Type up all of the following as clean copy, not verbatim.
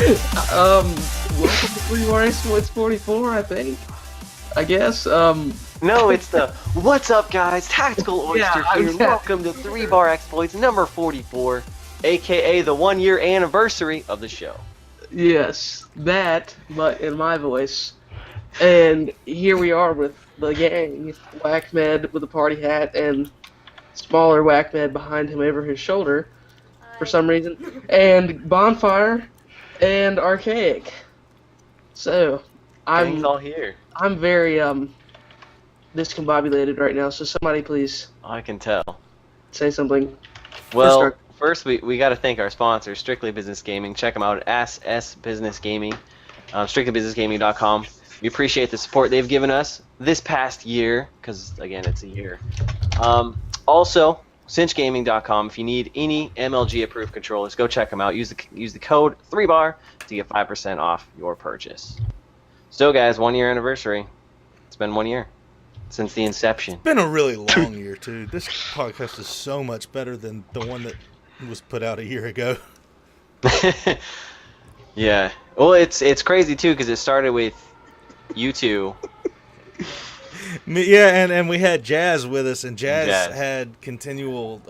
Welcome to 3 Exploits 44, I think. I guess, No, it's the what's up, guys? Tactical Oyster here. yeah. Welcome to 3 Exploits number 44, aka the 1 year anniversary of the show. Yes, that, but in my voice. And here we are with the gang, Whackmed with a party hat and smaller Whackmed behind him over his shoulder for some reason, and Bondfire and Archaic. So, Gang's I'm all here. I'm very discombobulated right now. So somebody please I can tell. say something. Well, first we got to thank our sponsor, Strictly Business Gaming. Check them out at SS Business Gaming, strictlybusinessgaming.com. We appreciate the support they've given us this past year, because again, it's a year. Also, cinchgaming.com. If you need any MLG approved controllers, go check them out. Use the code 3BAR to get 5% off your purchase. So, guys, 1 year anniversary. It's been 1 year since the inception. It's been a really long year, too. This podcast is so much better than the one that was put out a year ago. Yeah. Well, it's crazy, too, because it started with you two. Yeah, and we had Jazz with us, and Jazz had continual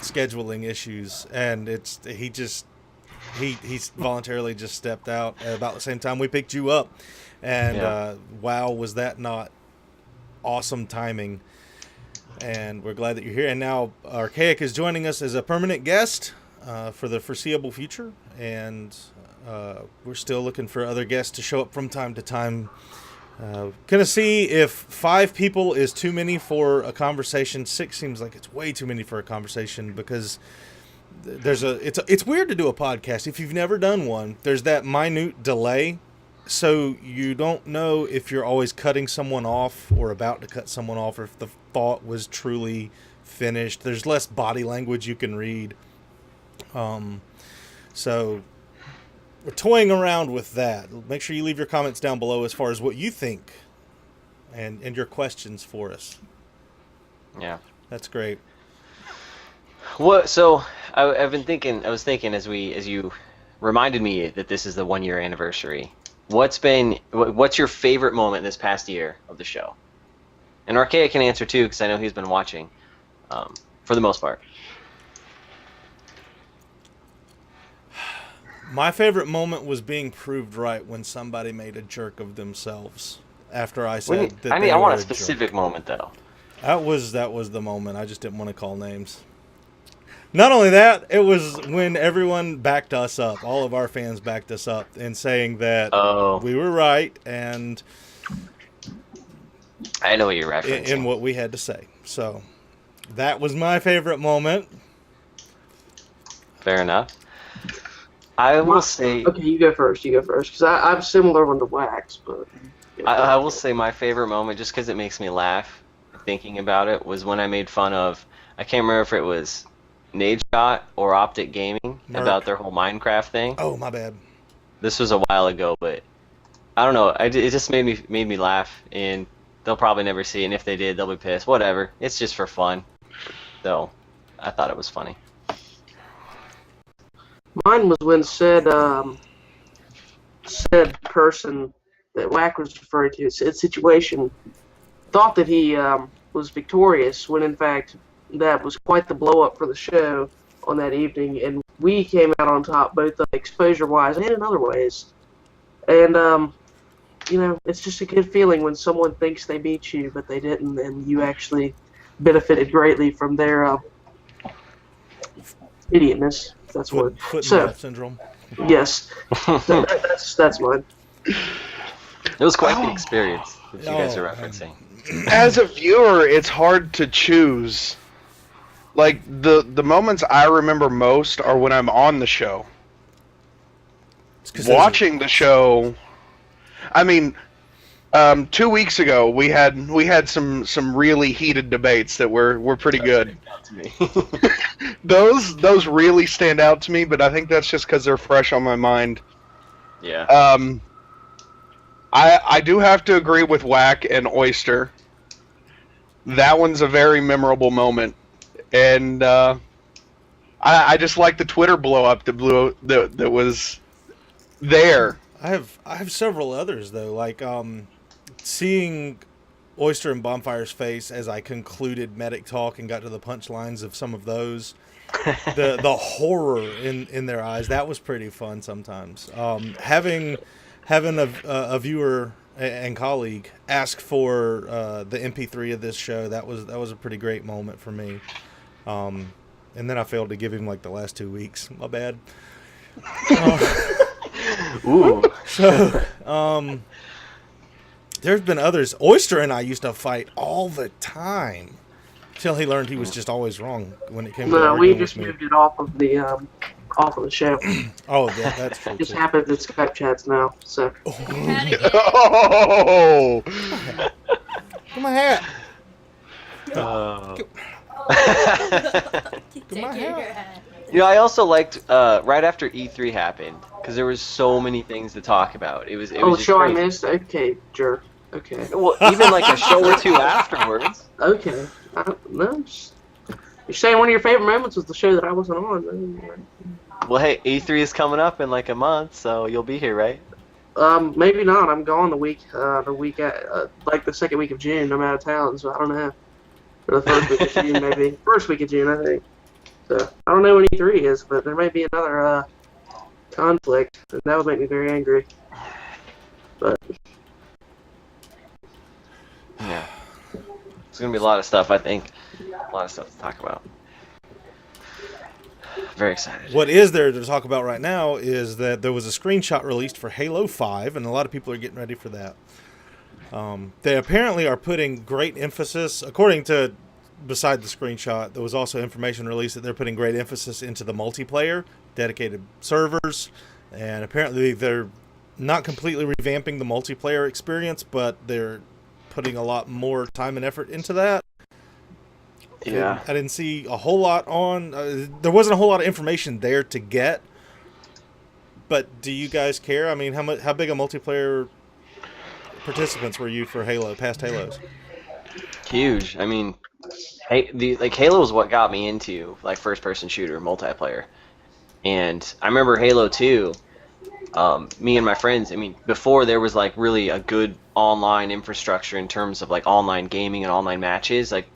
scheduling issues, and he voluntarily just stepped out at about the same time we picked you up, and wow, was that not awesome timing? And we're glad that you're here. And now Archaic is joining us as a permanent guest for the foreseeable future, and we're still looking for other guests to show up from time to time. Gonna see if 5 people is too many for a conversation. 6 seems like it's way too many for a conversation, because it's weird to do a podcast if you've never done one. There's that minute delay, so you don't know if you're always cutting someone off or about to cut someone off, or if the thought was truly finished. There's less body language you can read. So we're toying around with that. Make sure you leave your comments down below as far as what you think and your questions for us. Yeah. That's great. What? So I was thinking as you reminded me that this is the 1 year anniversary. What's your favorite moment this past year of the show? And Archaic can answer too, because I know he's been watching, for the most part. My favorite moment was being proved right when somebody made a jerk of themselves after I said that. I want a specific moment though. That was the moment. I just didn't want to call names. Not only that, it was when everyone backed us up. All of our fans backed us up in saying that we were right, and I know what you're referencing. In what we had to say. So that was my favorite moment. Fair enough. I will say... Okay, you go first, because I have a similar one to Wax, but... I will say my favorite moment, just because it makes me laugh thinking about it, was when I made fun of... I can't remember if it was Nadeshot or Optic Gaming about their whole Minecraft thing. Oh, my bad. This was a while ago, but... I don't know, it just made me laugh, and they'll probably never see it, and if they did, they'll be pissed. Whatever. It's just for fun. So, I thought it was funny. Mine was when said person that Whack was referring to, said situation, thought that he was victorious, when in fact that was quite the blow up for the show on that evening, and we came out on top both exposure wise and in other ways. And it's just a good feeling when someone thinks they beat you but they didn't, and you actually benefited greatly from their idiotness. That's what. Foot and mouth syndrome. Yes, that's mine. It was quite the experience that you guys are referencing. As a viewer, it's hard to choose. Like, the moments I remember most are when I'm on the show. Watching the show, I mean, 2 weeks ago we had some really heated debates that were pretty good. Those really stand out to me, but I think that's just because they're fresh on my mind. Yeah. I do have to agree with Whack and Oyster. That one's a very memorable moment, and I just like the Twitter blow up that was there. I have several others though, like seeing Oyster and Bonfire's face as I concluded medic talk and got to the punchlines of some of those. The horror in their eyes, that was pretty fun sometimes. Having a viewer and colleague ask for the MP3 of this show, that was a pretty great moment for me. And then I failed to give him like the last 2 weeks. My bad. Ooh. So, there's been others. Oyster and I used to fight all the time till he learned he was just always wrong when it came to No, we arguing just with me. moved it off of the show. Oh, that's true. It just too. happens in Skype chats now. So Oh, Get my hat. Oh. Get my hat. You know, I also liked right after E3 happened because there was so many things to talk about. It was just show I great. missed. Okay, jerk. Okay. Well, even like a show or two afterwards. Okay. I don't know. You're saying one of your favorite moments was the show that I wasn't on. Well, hey, E3 is coming up in like a month, so you'll be here, right? Maybe not. I'm gone like the second week of June. I'm out of town, so I don't know. Or the first week of June, maybe. First week of June, I think. So I don't know when E3 is, but there may be another conflict, and that would make me very angry. But Yeah. There's gonna be a lot of stuff, I think. A lot of stuff to talk about. Very excited. What is there to talk about right now is that there was a screenshot released for Halo 5, and a lot of people are getting ready for that. They apparently are putting great emphasis, according to, beside the screenshot, there was also information released that they're putting great emphasis into the multiplayer, dedicated servers, and apparently they're not completely revamping the multiplayer experience, but they're putting a lot more time and effort into that. Yeah. I didn't see a whole lot on. There wasn't a whole lot of information there to get. But do you guys care? I mean, how big a multiplayer participants were you for Halo, past Halos? Huge. I mean, Halo is what got me into like first-person shooter multiplayer, and I remember Halo 2. Me and my friends. I mean, before there was like really a good online infrastructure in terms of like online gaming and online matches. Like,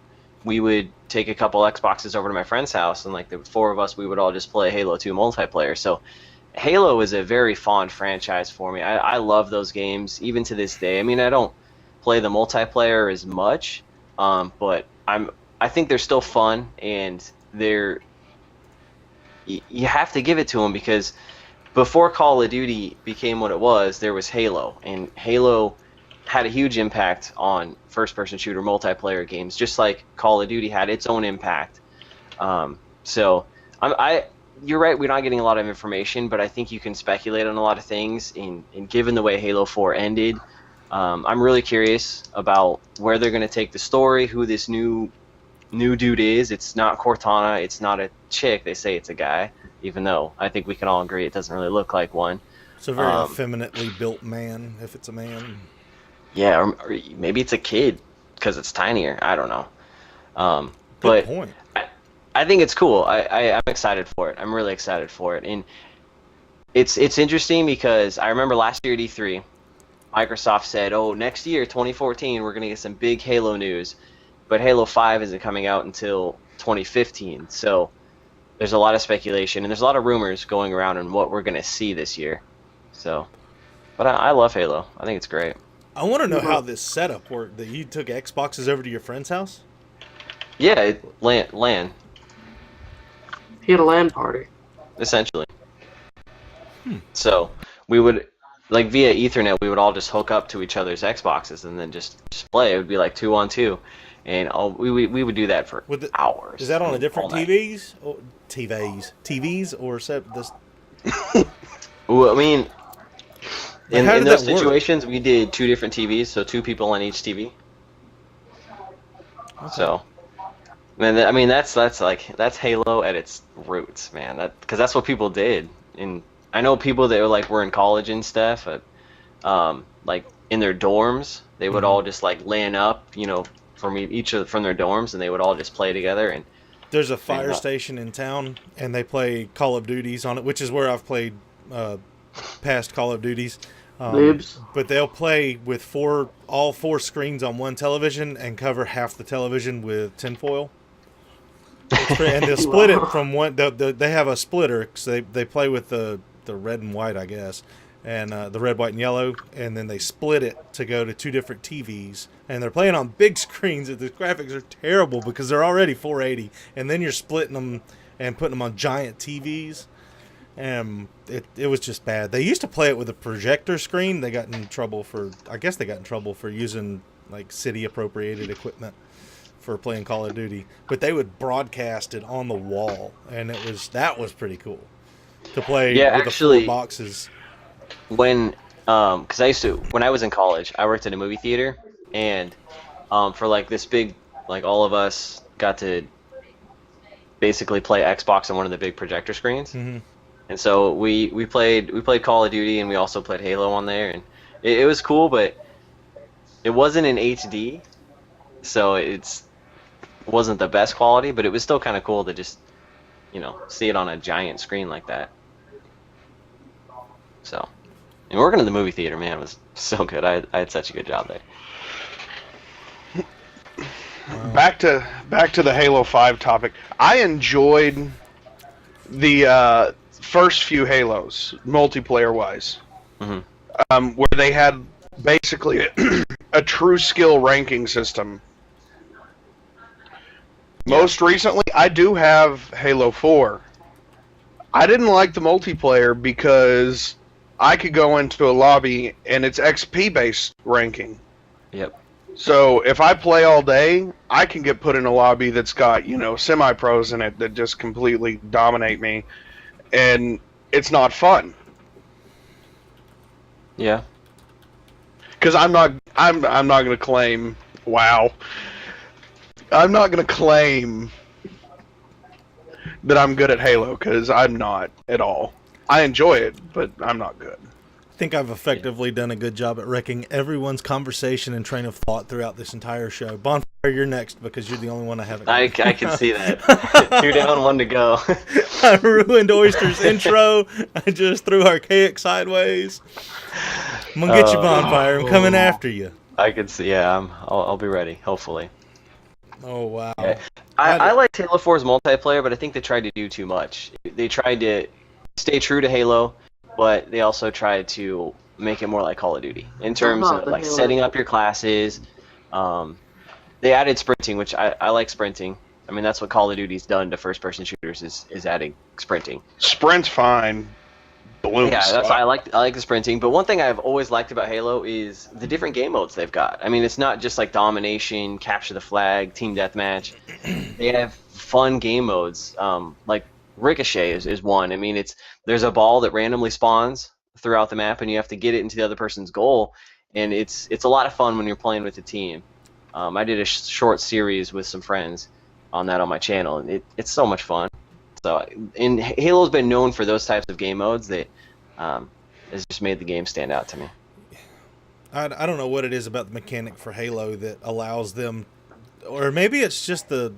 we would take a couple Xboxes over to my friend's house, and like the four of us, we would all just play Halo 2 multiplayer. So Halo is a very fond franchise for me. I love those games even to this day. I mean, I don't play the multiplayer as much, but I think they're still fun, and you have to give it to them because before Call of Duty became what it was, there was Halo, and Halo had a huge impact on first-person shooter multiplayer games, just like Call of Duty had its own impact. So you're right, we're not getting a lot of information, but I think you can speculate on a lot of things. And given the way Halo 4 ended, I'm really curious about where they're going to take the story, who this new dude is. It's not Cortana, it's not a chick. They say it's a guy, even though I think we can all agree it doesn't really look like one. It's a very effeminately built man, if it's a man. Yeah, or maybe it's a kid because it's tinier. I don't know. Good But point. I think it's cool. I'm excited for it. I'm really excited for it. And it's interesting because I remember last year at E3, Microsoft said, oh, next year, 2014, we're going to get some big Halo news. But Halo 5 isn't coming out until 2015. So there's a lot of speculation, and there's a lot of rumors going around on what we're going to see this year. So, but I love Halo. I think it's great. I want to know how this setup worked, that you took Xboxes over to your friend's house? Yeah, LAN, he had a LAN party. essentially. So we would, like via Ethernet, we would all just hook up to each other's Xboxes and then just play. It would be like 2-on-2. And we would do that for hours. Is that on a different all night. TVs or this? Well, I mean, But how in did those that work? situations, we did 2 different TVs, so 2 people on each TV. Okay. So, man, I mean, that's Halo at its roots, man. Because that's what people did. And I know people that were in college and stuff, like in their dorms, they would all just like LAN up, from their dorms, and they would all just play together. And There's a fire station in town, and they play Call of Duties on it, which is where I've played past Call of Duties. Boobs. But they'll play with all four screens on one television and cover half the television with tinfoil. And they'll split it from one. They have a splitter, so they play with the red and white, I guess, and the red, white, and yellow, and then they split it to go to two different TVs. And they're playing on big screens. And the graphics are terrible because they're already 480, and then you're splitting them and putting them on giant TVs. And it was just bad. They used to play it with a projector screen. They got in trouble for using like city appropriated equipment for playing Call of Duty. But they would broadcast it on the wall, and that was pretty cool to play with actually, the 4 boxes. When when I was in college, I worked at a movie theater, and for like this big, like all of us got to basically play Xbox on one of the big projector screens. Mm-hmm. And so we played Call of Duty, and we also played Halo on there, and it was cool, but it wasn't in HD, so it wasn't the best quality, but it was still kind of cool to just, see it on a giant screen like that. So, and working in the movie theater, man, was so good. I had such a good job there. Back to the Halo 5 topic. I enjoyed the first few Halos, multiplayer-wise, where they had basically a true skill ranking system. Most recently, I do have Halo 4. I didn't like the multiplayer because I could go into a lobby and it's XP-based ranking. Yep. So if I play all day, I can get put in a lobby that's got, semi-pros in it that just completely dominate me. And it's not fun. Yeah. Because I'm not going to claim, wow. I'm not going to claim that I'm good at Halo, because I'm not at all. I enjoy it, but I'm not good. I think I've effectively done a good job at wrecking everyone's conversation and train of thought throughout this entire show. Bondfire, you're next because you're the only one I haven't. I can see that. 2 down, 1 to go. I ruined Oyster's intro. I just threw Archaic sideways. I'm gonna get you, Bondfire. I'm coming after you. I can see. Yeah, I'll be ready. Hopefully. Oh wow. Yeah. I like Halo 4's multiplayer, but I think they tried to do too much. They tried to stay true to Halo, but they also tried to make it more like Call of Duty in terms of like setting up your classes. They added sprinting, which I like sprinting. I mean, that's what Call of Duty's done to first-person shooters is adding sprinting. Sprint's fine. Balloons. Yeah, that's I like the sprinting. But one thing I've always liked about Halo is the different game modes they've got. I mean, it's not just like domination, capture the flag, team deathmatch. They have fun game modes. Like Ricochet is one. I mean, there's a ball that randomly spawns throughout the map, and you have to get it into the other person's goal. And it's a lot of fun when you're playing with a team. I did a short series with some friends on that on my channel, and it's so much fun. So, Halo's been known for those types of game modes that has just made the game stand out to me. I don't know what it is about the mechanic for Halo that allows them, or maybe it's just the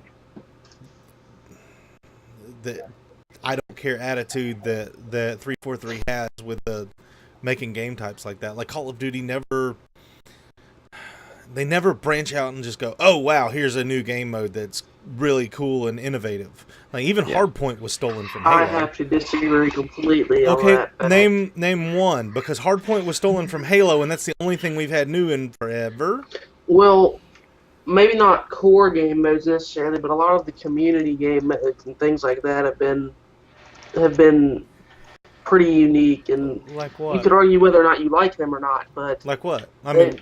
I don't care attitude that 343 has with the making game types like that. Like Call of Duty they never branch out and just go, oh wow, here's a new game mode that's really cool and innovative. Like even Hardpoint was stolen from Halo. I have to disagree completely on that. Okay, name one, because Hardpoint was stolen from Halo, and that's the only thing we've had new in forever. Well, maybe not core game modes necessarily, but a lot of the community game modes and things like that have been pretty unique. And like what? You could argue whether or not you like them or not, but like what? I mean.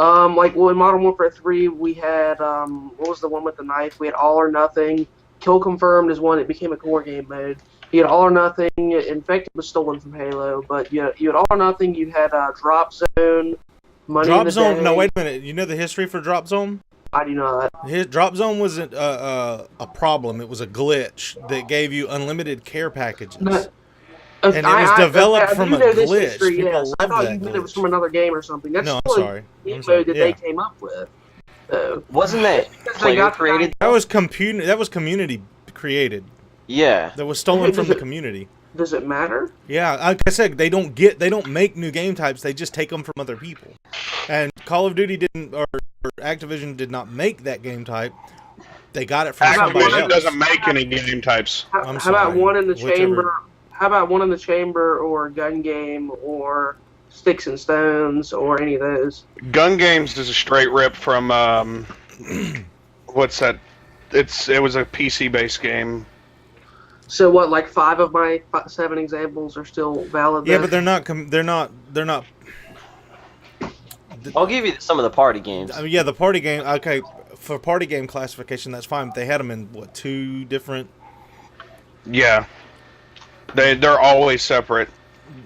In Modern Warfare 3, we had, what was the one with the knife? We had All or Nothing. Kill Confirmed is one that became a core game mode. You had All or Nothing. Infected was stolen from Halo, but you had All or Nothing. You had Drop Zone, Money in the Day. No, wait a minute. You know the history for Drop Zone? I do not. Drop Zone wasn't a problem. It was a glitch that gave you unlimited care packages. No. And it was developed from a glitch. History, yes. I thought you glitch. meant it was from another game or something. That's no, I'm sorry. Game mode that they came up with. Wasn't that player created? That was community created. Yeah. That was stolen from the community. Does it matter? Yeah, like I said, they don't make new game types. They just take them from other people. And Call of Duty didn't, or Activision did not make that game type. They got it from somebody Activision else. doesn't make any game types. I'm How about sorry, one in the whichever. chamber? How about one in the chamber, or gun game, or sticks and stones, or any of those? Gun Games is a straight rip from what's that? It was a PC based game. So what? Like 5 of my 7 examples are still valid. Yeah, then? but they're not. I'll give you some of the party games. I mean, yeah, the party game. Okay, for party game classification, that's fine. But they had them in what, 2 different. Yeah, they're always separate.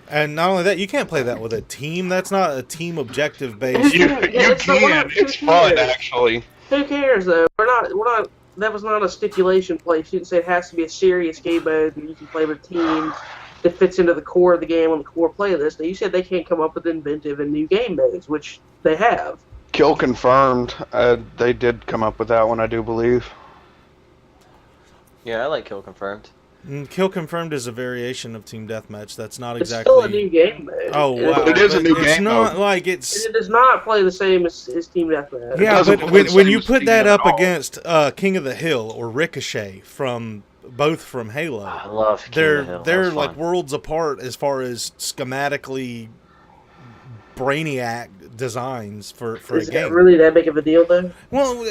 And not only that, you can't play that with a team. That's not a team objective based. You it's the one- can. It's fun actually. Who cares though? We're not. That was not a stipulation place. You didn't say it has to be a serious game mode that you can play with teams that fits into the core of the game on the core playlist. You said they can't come up with inventive and new game modes, which they have. Kill Confirmed. They did come up with that one, I do believe. Yeah, I like Kill Confirmed. Kill Confirmed is a variation of Team Deathmatch. That's not It's exactly. still a new game mode. Oh wow! It is a But new it's game not mode. like it's. It does not play the same as Team Deathmatch. Yeah, doesn't but play the when same you as put Team that at up all. against King of the Hill or Ricochet from both from Halo, I love King of the Hill. That they're was like fun. worlds apart as far as schematically brainiac designs for a Is game. it really that big of a deal though? Well,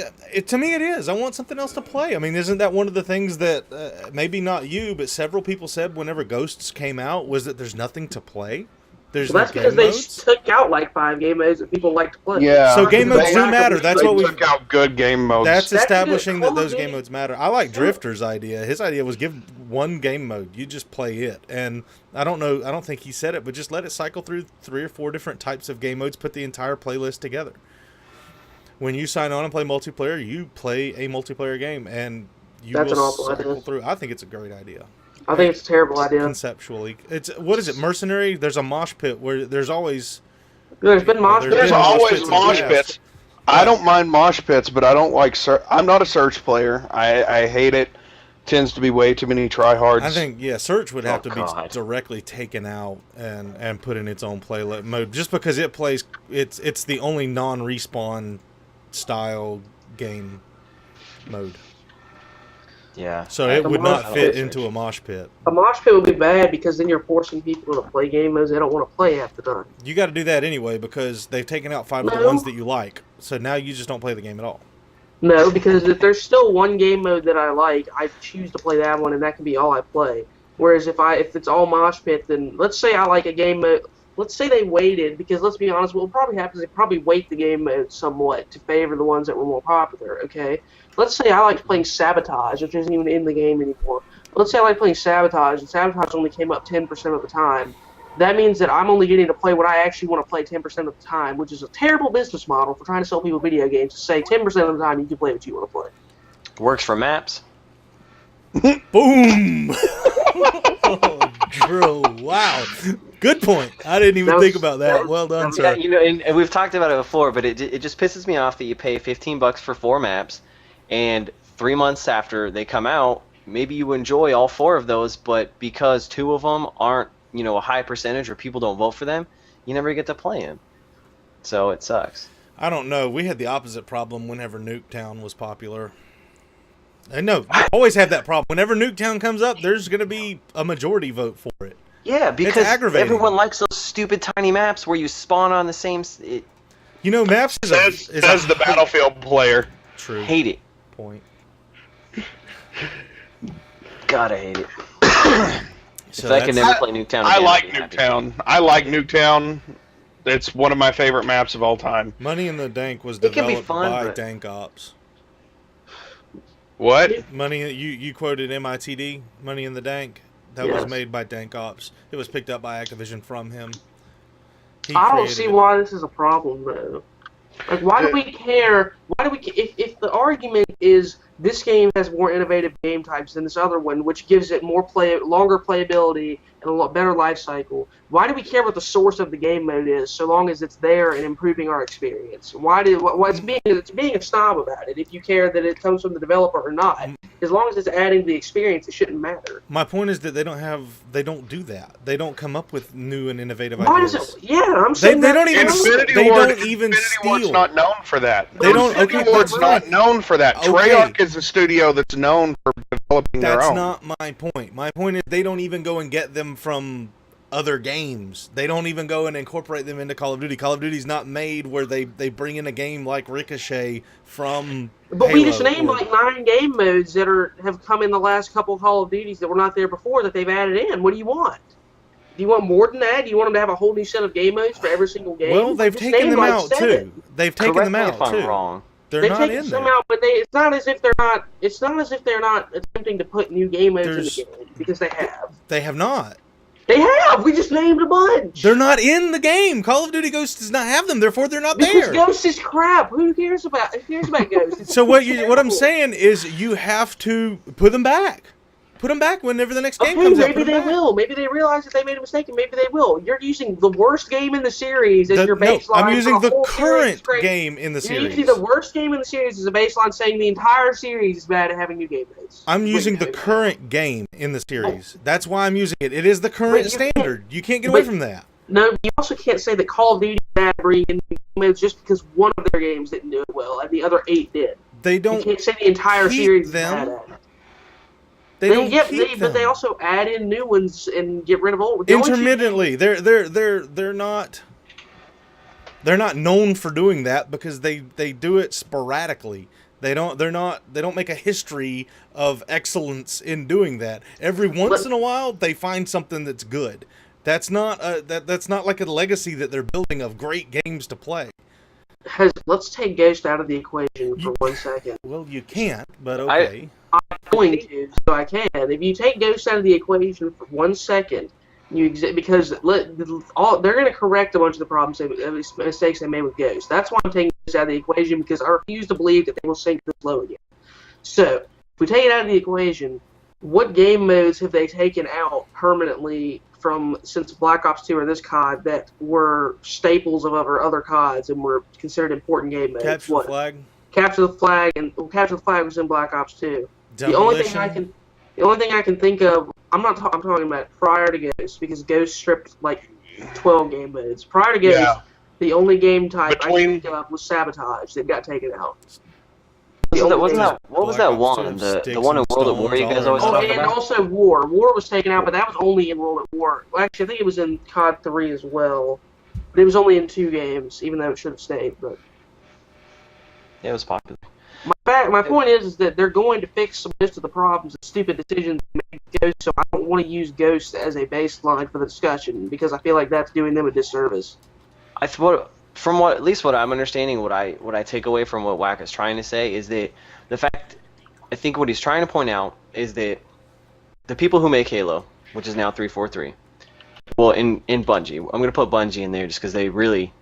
to me it is. I want something else to play. I mean, isn't that one of the things that maybe not you, but several people said whenever Ghosts came out was that there's nothing to play? There's Well, that's no because game they modes? took out like 5 game modes that people like to play. Yeah. So game modes They- do matter. That's they what we. took out good game modes. That's That's establishing good. that those game modes matter. I like Drifter's idea. His idea was give one game mode. You just play it. And I don't know. I don't think he said it, but just let it cycle through 3 or 4 different types of game modes. Put the entire playlist together. When you sign on and play multiplayer, you play a multiplayer game, and you That's an will awful cycle idea. through. I think it's a great idea. I think it's a terrible idea. Conceptually, it's what is it? Mercenary. There's a mosh pit where there's always. There's been mosh There's There's pits. been mosh always pits in the mosh past. pits. I don't mind mosh pits, but I don't like. I'm not a search player. I hate it. Tends to be way too many tryhards. I think Search would have Oh, to God. be directly taken out and put in its own playlist mode, just because it plays. It's the only non-respawn style game mode, Yeah. so it The would mosh not fit pit. into a mosh pit. A mosh pit would be bad because then you're forcing people to play game modes they don't want to play half the time. You got to do that anyway because they've taken out 5 of the No. ones that you like. So now you just don't play the game at all. No, because if there's still one game mode that I like, I choose to play that one, and that can be all I play. Whereas if it's all mosh pit, then let's say I like a game mode. Let's say they waited, because let's be honest, what will probably happen is they probably weight the game mode somewhat to favor the ones that were more popular, okay? Let's say I liked playing Sabotage, which isn't even in the game anymore. Let's say I like playing Sabotage, and Sabotage only came up 10% of the time. That means that I'm only getting to play what I actually want to play 10% of the time, which is a terrible business model for trying to sell people video games, to say 10% of the time you can play what you want to play. Works for maps. Boom! Oh, Drew, wow. Good point. I didn't even That was- think about that. that was- Well done, that was- sir. Yeah, and we've talked about it before, but it just pisses me off that you pay $15 for 4 maps, and 3 months after they come out, maybe you enjoy all 4 of those, but because 2 of them aren't, a high percentage or people don't vote for them, you never get to play them. So it sucks. I don't know. We had the opposite problem whenever Nuketown was popular. And no, we always have that problem. Whenever Nuketown comes up, there's going to be a majority vote for it. Yeah, because aggravating. everyone likes those stupid tiny maps where you spawn on the same. Maps is says the Battlefield player. true Hate it. point. God, I hate it. So If I can that's- never play Nuketown again, I like I'd be happy. Nuketown. I like Nuketown. It's one of my favorite maps of all time. Money in the Dank was It can be developed fun, by but- Dank Ops. What? Money, you quoted MITD, Money in the Dank. That was Yes. made by Dank Ops. It was picked up by Activision from him. He I don't created see it. why this is a problem, though. Like, why do we care? Why do we? If the argument is this game has more innovative game types than this other one, which gives it longer playability and a lot better life cycle. Why do we care what the source of the game mode is, so long as it's there and improving our experience? It's being a snob about it. If you care that it comes from the developer or not, as long as it's adding to the experience, it shouldn't matter. My point is that they don't do that. They don't come up with new and innovative Why ideas. does it? Yeah, I'm saying They don't even. Infinity They Ward, don't even Infinity Ward's steal. not known for that. They don't. Infinity Okay, Ward's that's not fine. known for that. Okay. Treyarch is a studio that's known for developing their That's own. not my point. My point is they don't even go and get them from other games. They don't even go and incorporate them into Call of Duty. Call of Duty's not made where they bring in a game like Ricochet from But Halo we just named or- like 9 game modes that have come in the last couple Call of Duties that were not there before that they've added in. What do you want? Do you want more than that? Do you want them to have a whole new set of game modes for every single game? Well, they've Just taken named them like out 7. too. They've taken Correct them me out if I'm too. wrong. They're They've not taken in some there. out, but it's not as if they're not. It's not as if they're not attempting to put new game modes in There's- the game, because they have. They have not. They have. We just named a bunch. They're not in the game. Call of Duty Ghosts does not have them. Therefore, they're not Because there. Ghost is crap. Who cares about? Who cares about Ghost? It's So what I'm terrible. saying is you have to put them back. Put them back whenever the next game Okay, comes out. maybe Put 'em they back. will. Maybe they realize that they made a mistake, and maybe they will. You're using the worst game in the series as your No, baseline. I'm using for the whole series. current Great. game in the You're series. using the worst game in the series as a baseline, saying the entire series is bad at having new game modes. I'm using the Wait, current game in the series. That's why I'm using it. It is the current But you can't- standard. You can't get away but- from that. No, you also can't say that Call of Duty is bad at bringing in new game modes just because one of their games didn't do it well and the other 8 did. They You don't. can't say the entire keep series is them. bad at it. They don't keep them. But they also add in new ones and get rid of old. The only two- Intermittently. They're not. They're not known for doing that because they do it sporadically. They don't make a history of excellence in doing that. Every once in a while they find something that's good. That's not that's not like a legacy that they're building of great games to play. Let's take Ghost out of the equation for 1 second. Well, you can't, but okay. I'm going to, so I can. If you take Ghost out of the equation for 1 second, because they're going to correct a bunch of the problems, mistakes they made with Ghost. That's why I'm taking Ghost out of the equation, because I refuse to believe that they will sink this low again. So, if we take it out of the equation, what game modes have they taken out permanently since Black Ops 2 or this COD that were staples of other CODs and were considered important game modes? Capture the flag. Capture the flag, and Capture the flag was in Black Ops 2. The only thing I can think of, I'm talking about prior to Ghost, because Ghost stripped like 12 game modes. Prior to Ghost, Yeah. the only game type I Between- can think of was Sabotage that got taken out. What was Black that Ops one? 2 The sticks one in and World at stones War you guys all always around. Oh, talk and about? also War. War was taken out, but that was only in World at War. Well, actually, I think it was in COD 3 as well. But it was only in 2 games, even though it should have stayed. But Yeah, it was popular. my point is that they're going to fix most of the problems and stupid decisions they made with Ghost, so I don't want to use Ghost as a baseline for the discussion, because I feel like that's doing them a disservice. At least what I'm understanding, what I take away from what Wack is trying to say is that the fact, I think what he's trying to point out is that the people who make Halo, which is now 343, well, in Bungie, I'm going to put Bungie in there just because they really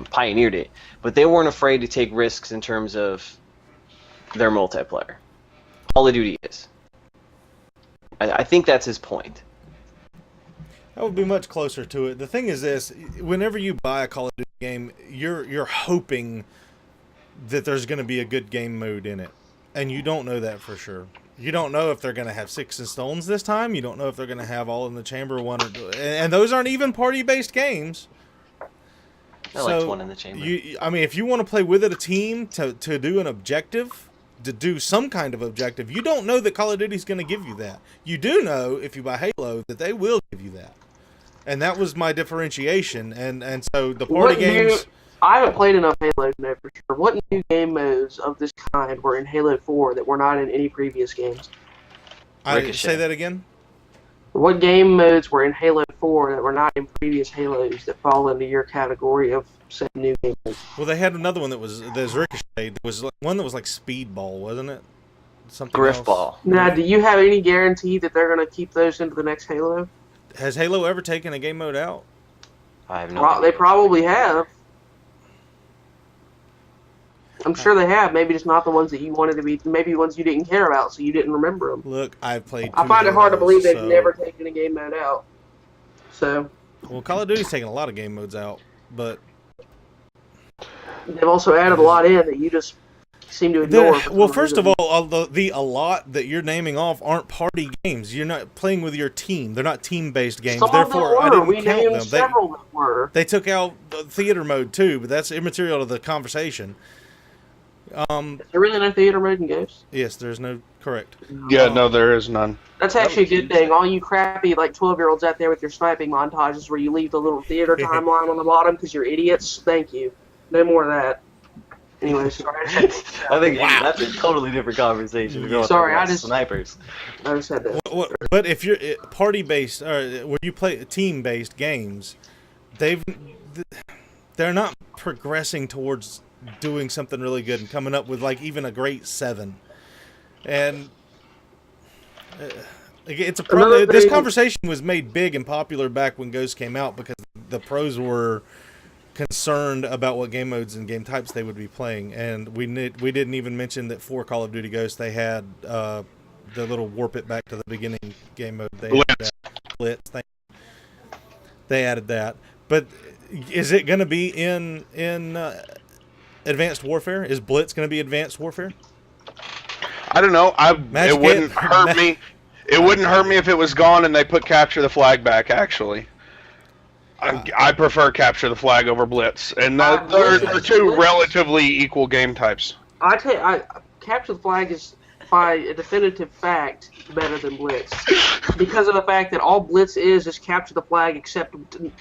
pioneered it, but they weren't afraid to take risks in terms of their multiplayer. Call of Duty is. I think that's his point. That would be much closer to it. The thing is this, whenever you buy a Call of Duty game, you're hoping that there's going to be a good game mode in it. And you don't know that for sure. You don't know if they're going to have Sticks and Stones this time. You don't know if they're going to have All in the Chamber one. And those aren't even party-based games. I liked One in the Chamber. I mean, if you want to play with a team to do an objective, to do some kind of objective, you don't know that Call of Duty's going to give you that. You do know, if you buy Halo, that they will give you that. And that was my differentiation. And so the party games... I haven't played enough Halo to know for sure. What new game modes of this kind were in Halo 4 that were not in any previous games? Say that again? What game modes were in Halo 4 that were not in previous Halos that fall into your category of, say, new game modes? Well, they had another one that was Ricochet. There was one that was like Speedball, wasn't it? Something else. Griffball. Now, do you have any guarantee that they're going to keep those into the next Halo? Has Halo ever taken a game mode out? I have no They probably have. I'm sure they have. Maybe just not the ones that you wanted to be. Maybe ones you didn't care about, so you didn't remember them. Look, I've played. I find it hard to believe they've never taken a game mode out. So. Well, Call of Duty's taken a lot of game modes out, but they've also added a lot in that you just seem to ignore. Well, first of all, the a lot that you're naming off aren't party games. You're not playing with your team. They're not team-based games. Therefore, I didn't count them. Several that were. They took out the theater mode too, but that's immaterial to the conversation. Is there really no theater mode in Ghost? Yes, there's no. Correct. Yeah, no, there is none. That's actually a good thing. All you crappy 12-year-olds out there with your sniping montages where you leave the little theater timeline on the bottom because you're idiots. Thank you. No more of that. Anyway, sorry. I think that's a totally different conversation. Sorry, I just snipers. I just had that. But if you're party-based, where you play team-based games, they're not progressing towards doing something really good and coming up with even a great 7. And it's a problem. This conversation was made big and popular back when Ghost came out because the pros were concerned about what game modes and game types they would be playing, and we didn't even mention that for Call of Duty Ghost they had the little warp it back to the beginning game mode. They had that Blitz thing. They added that, but is it going to be in Advanced Warfare? Is Blitz going to be Advanced Warfare? I don't know. It wouldn't hurt me. It wouldn't hurt me if it was gone and they put Capture the Flag back. Actually, I prefer Capture the Flag over Blitz, and they're two relatively equal game types. Capture the Flag is by a definitive fact better than Blitz because of the fact that all Blitz is capture the flag, except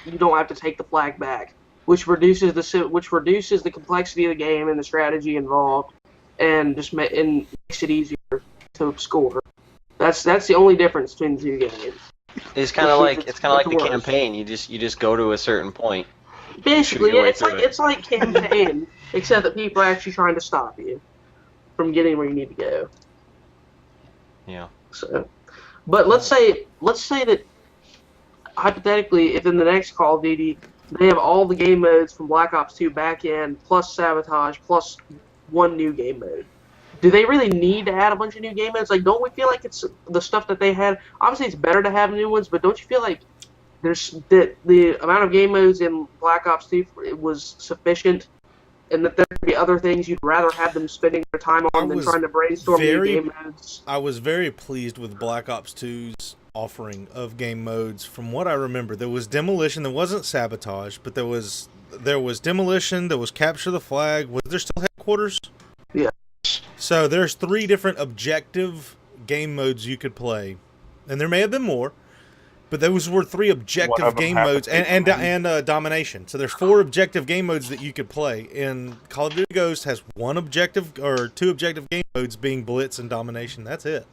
you don't have to take the flag back, which reduces the complexity of the game and the strategy involved, and makes it easier to score. That's the only difference between the two games. It's kind of like the campaign. You just go to a certain point. Basically, yeah, it's like campaign, except that people are actually trying to stop you from getting where you need to go. Yeah. So, but let's say that hypothetically, if in the next Call of Duty they have all the game modes from Black Ops 2 back in, plus sabotage, plus one new game mode. Do they really need to add a bunch of new game modes? Don't we feel like it's the stuff that they had? Obviously, it's better to have new ones, but don't you feel like the amount of game modes in Black Ops 2 was sufficient, and that there could be other things you'd rather have them spending their time on than trying to brainstorm new game modes? I was very pleased with Black Ops 2's offering of game modes. From what I remember, there was demolition. There wasn't sabotage, but there was demolition. There was capture the flag. Was there still headquarters? Yeah. So there's 3 different objective game modes you could play, and there may have been more, but those were 3 objective game modes and domination. So there's 4 objective game modes that you could play. And Call of Duty Ghost has 1 objective or 2 objective game modes, being Blitz and domination. That's it.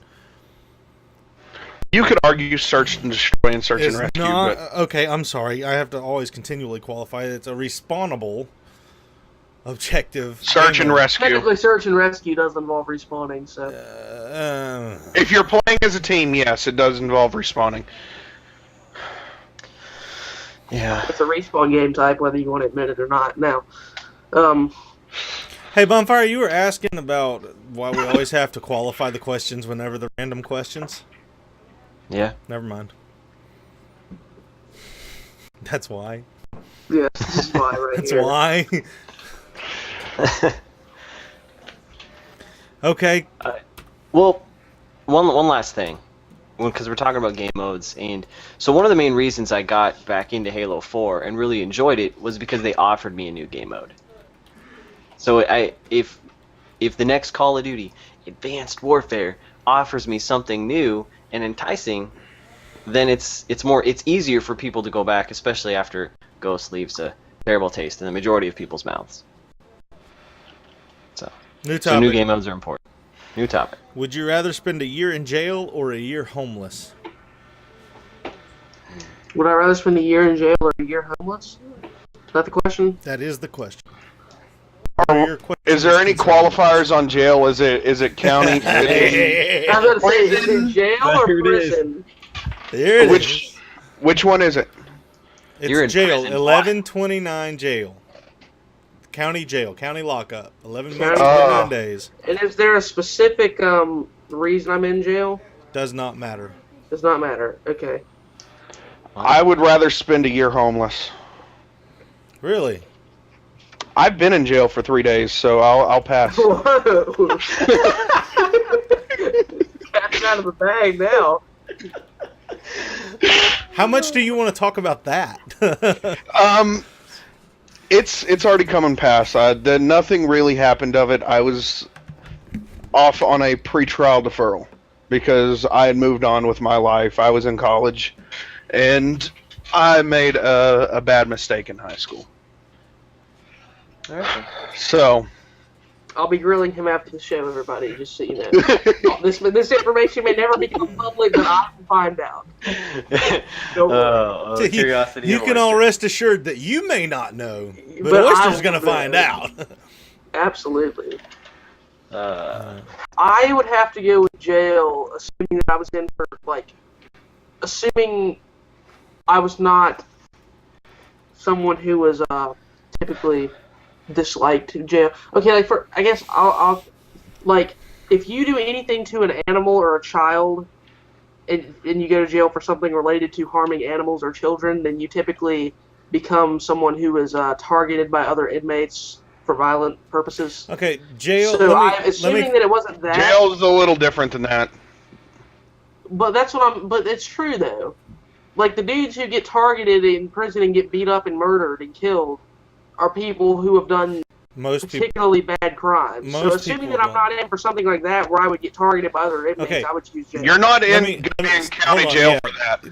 You could argue search and destroy and search and rescue. Okay, I'm sorry. I have to always continually qualify it. It's a respawnable objective. Search and rescue. Technically, search and rescue does involve respawning. So, if you're playing as a team, yes, it does involve respawning. Yeah, it's a respawn game type, whether you want to admit it or not. Now, hey, Bonfire, you were asking about why we always have to qualify the questions whenever the random questions. Yeah. Never mind. That's why. Yes, that's why right That's here. why. Okay. Well, one last thing, because we're talking about game modes, and so one of the main reasons I got back into Halo 4 and really enjoyed it was because they offered me a new game mode. So if the next Call of Duty Advanced Warfare offers me something new and enticing, then it's easier for people to go back, especially after Ghost leaves a terrible taste in the majority of people's mouths. So new game modes are important. New topic. Would you rather spend a year in jail or a year homeless? Would I rather spend a year in jail or a year homeless? Is that the question? That is the question. Is there any qualifiers on jail? Is it county? I was going to say, is it in jail or prison? There it is. Which one is it? It's jail. 1129 jail. county jail, county lockup, 11 County months, jail. 29 days. And is there a specific reason I'm in jail? Does not matter. Does not matter. Okay. I would rather spend a year homeless. Really? I've been in jail for 3 days, so I'll pass. Whoa. Cat's out of the bag now. How much do you want to talk about that? It's already come and passed. Nothing really happened of it. I was off on a pretrial deferral because I had moved on with my life. I was in college, and I made a bad mistake in high school. Alright. So I'll be grilling him after the show, everybody, just so you know. This information may never become public, but I will find out. Don't worry. Curiosity. You can all rest assured that you may not know, but But Oyster's I going to will find know. out. Absolutely. Uh, I would have to go with jail, assuming that I was in for, assuming I was not someone who was typically disliked in jail. Okay, I guess I'll if you do anything to an animal or a child, and you go to jail for something related to harming animals or children, then you typically become someone who is targeted by other inmates for violent purposes. Okay, jail. So let assuming me, that it wasn't that. jail's a little different than that. But but it's true though. Like the dudes who get targeted in prison and get beat up and murdered and killed are people who have done most people. particularly bad crimes. So Most assuming people that I'm not in for something like that where I would get targeted by other inmates, Okay. I would choose jail. You're not Let in me- gonna let be me- in county hold on, jail yeah. for that.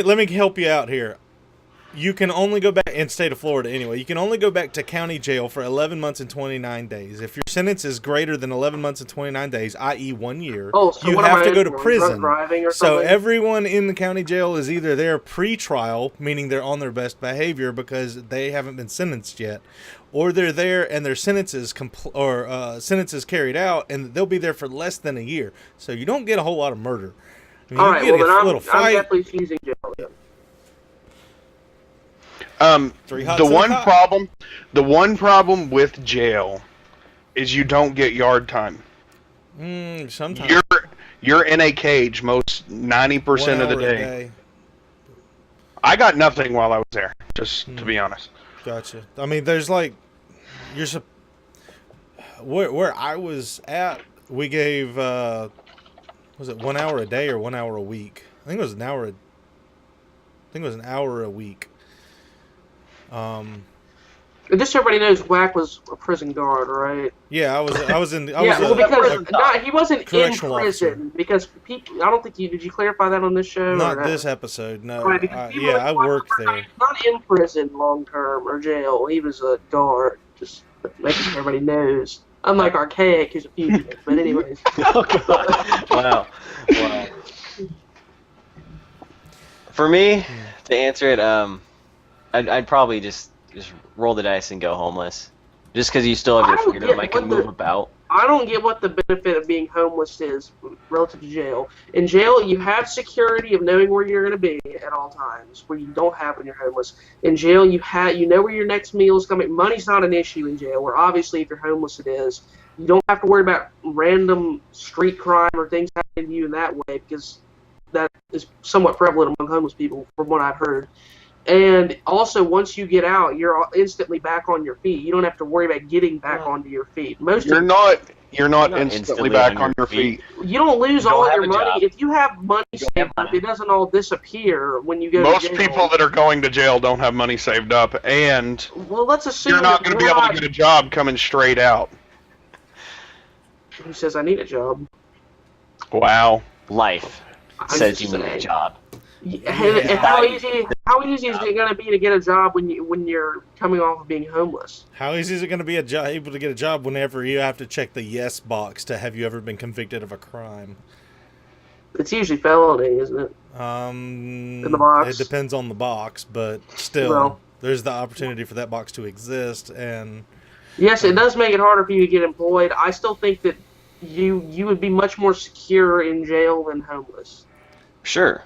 Let me help you out here. You can only go back in state of Florida anyway. You can only go back to county jail for 11 months and 29 days. If your sentence is greater than 11 months and 29 days, i.e. 1 year, Oh, so you what am have I to go in to for? Drunk prison. driving or So something? everyone in the county jail is either there pre-trial, meaning they're on their best behavior because they haven't been sentenced yet, or they're there and their sentences sentences carried out, and they'll be there for less than a year. So you don't get a whole lot of murder. I mean, All you right, get well a then little I'm fight. definitely choosing jail. Then. Three hots The and a one cot. problem with jail is you don't get yard time. Sometimes. You're in a cage most 90% 1 of the hour a day. I got nothing while I was there, just to be honest. Gotcha. I mean, there's where I was at, we gave was it 1 hour a day or 1 hour a week? I think it was an hour. I think it was an hour a week. And just so everybody knows, Whack was a prison guard, right? Yeah, I was in. I Yeah, was well, because he wasn't in correctional prison officer. because people. I don't think did you clarify that on this show? not or this episode. No. Right, because people Yeah, I worked he's there. not in prison long term or jail. He was a guard. Just making sure everybody knows. Unlike Archaic, who's a fugitive. But anyways. oh god! Wow. For me, to answer it, I'd probably just roll the dice and go homeless, just because you still have I your don't freedom. get I can what move about. I don't get what the benefit of being homeless is relative to jail. In jail, you have security of knowing where you're going to be at all times, where you don't have when you're homeless. In jail, you know where your next meal is coming. Money's not an issue in jail, where obviously if you're homeless it is. You don't have to worry about random street crime or things happening to you in that way, because that is somewhat prevalent among homeless people, from what I've heard. And also, once you get out, you're instantly back on your feet. You don't have to worry about getting back onto your feet. You're not instantly back on your feet. You don't lose You don't all have your a money. job. If you have money You don't have saved up, money. it doesn't all disappear when you go Most to jail. people that are going to jail don't have money saved up, and Well, let's assume you're not that going to be able to get a job coming straight out. Who says I need a job? Wow. Life I'm says just you need a saying. job. And how easy is it going to be to get a job when you're coming off of being homeless? How easy is it going to be able to get a job whenever you have to check the yes box to have you ever been convicted of a crime? It's usually felony, isn't it? In the box? It depends on the box, but still, Well. there's the opportunity for that box to exist. And Yes, it does make it harder for you to get employed. I still think that you would be much more secure in jail than homeless. Sure.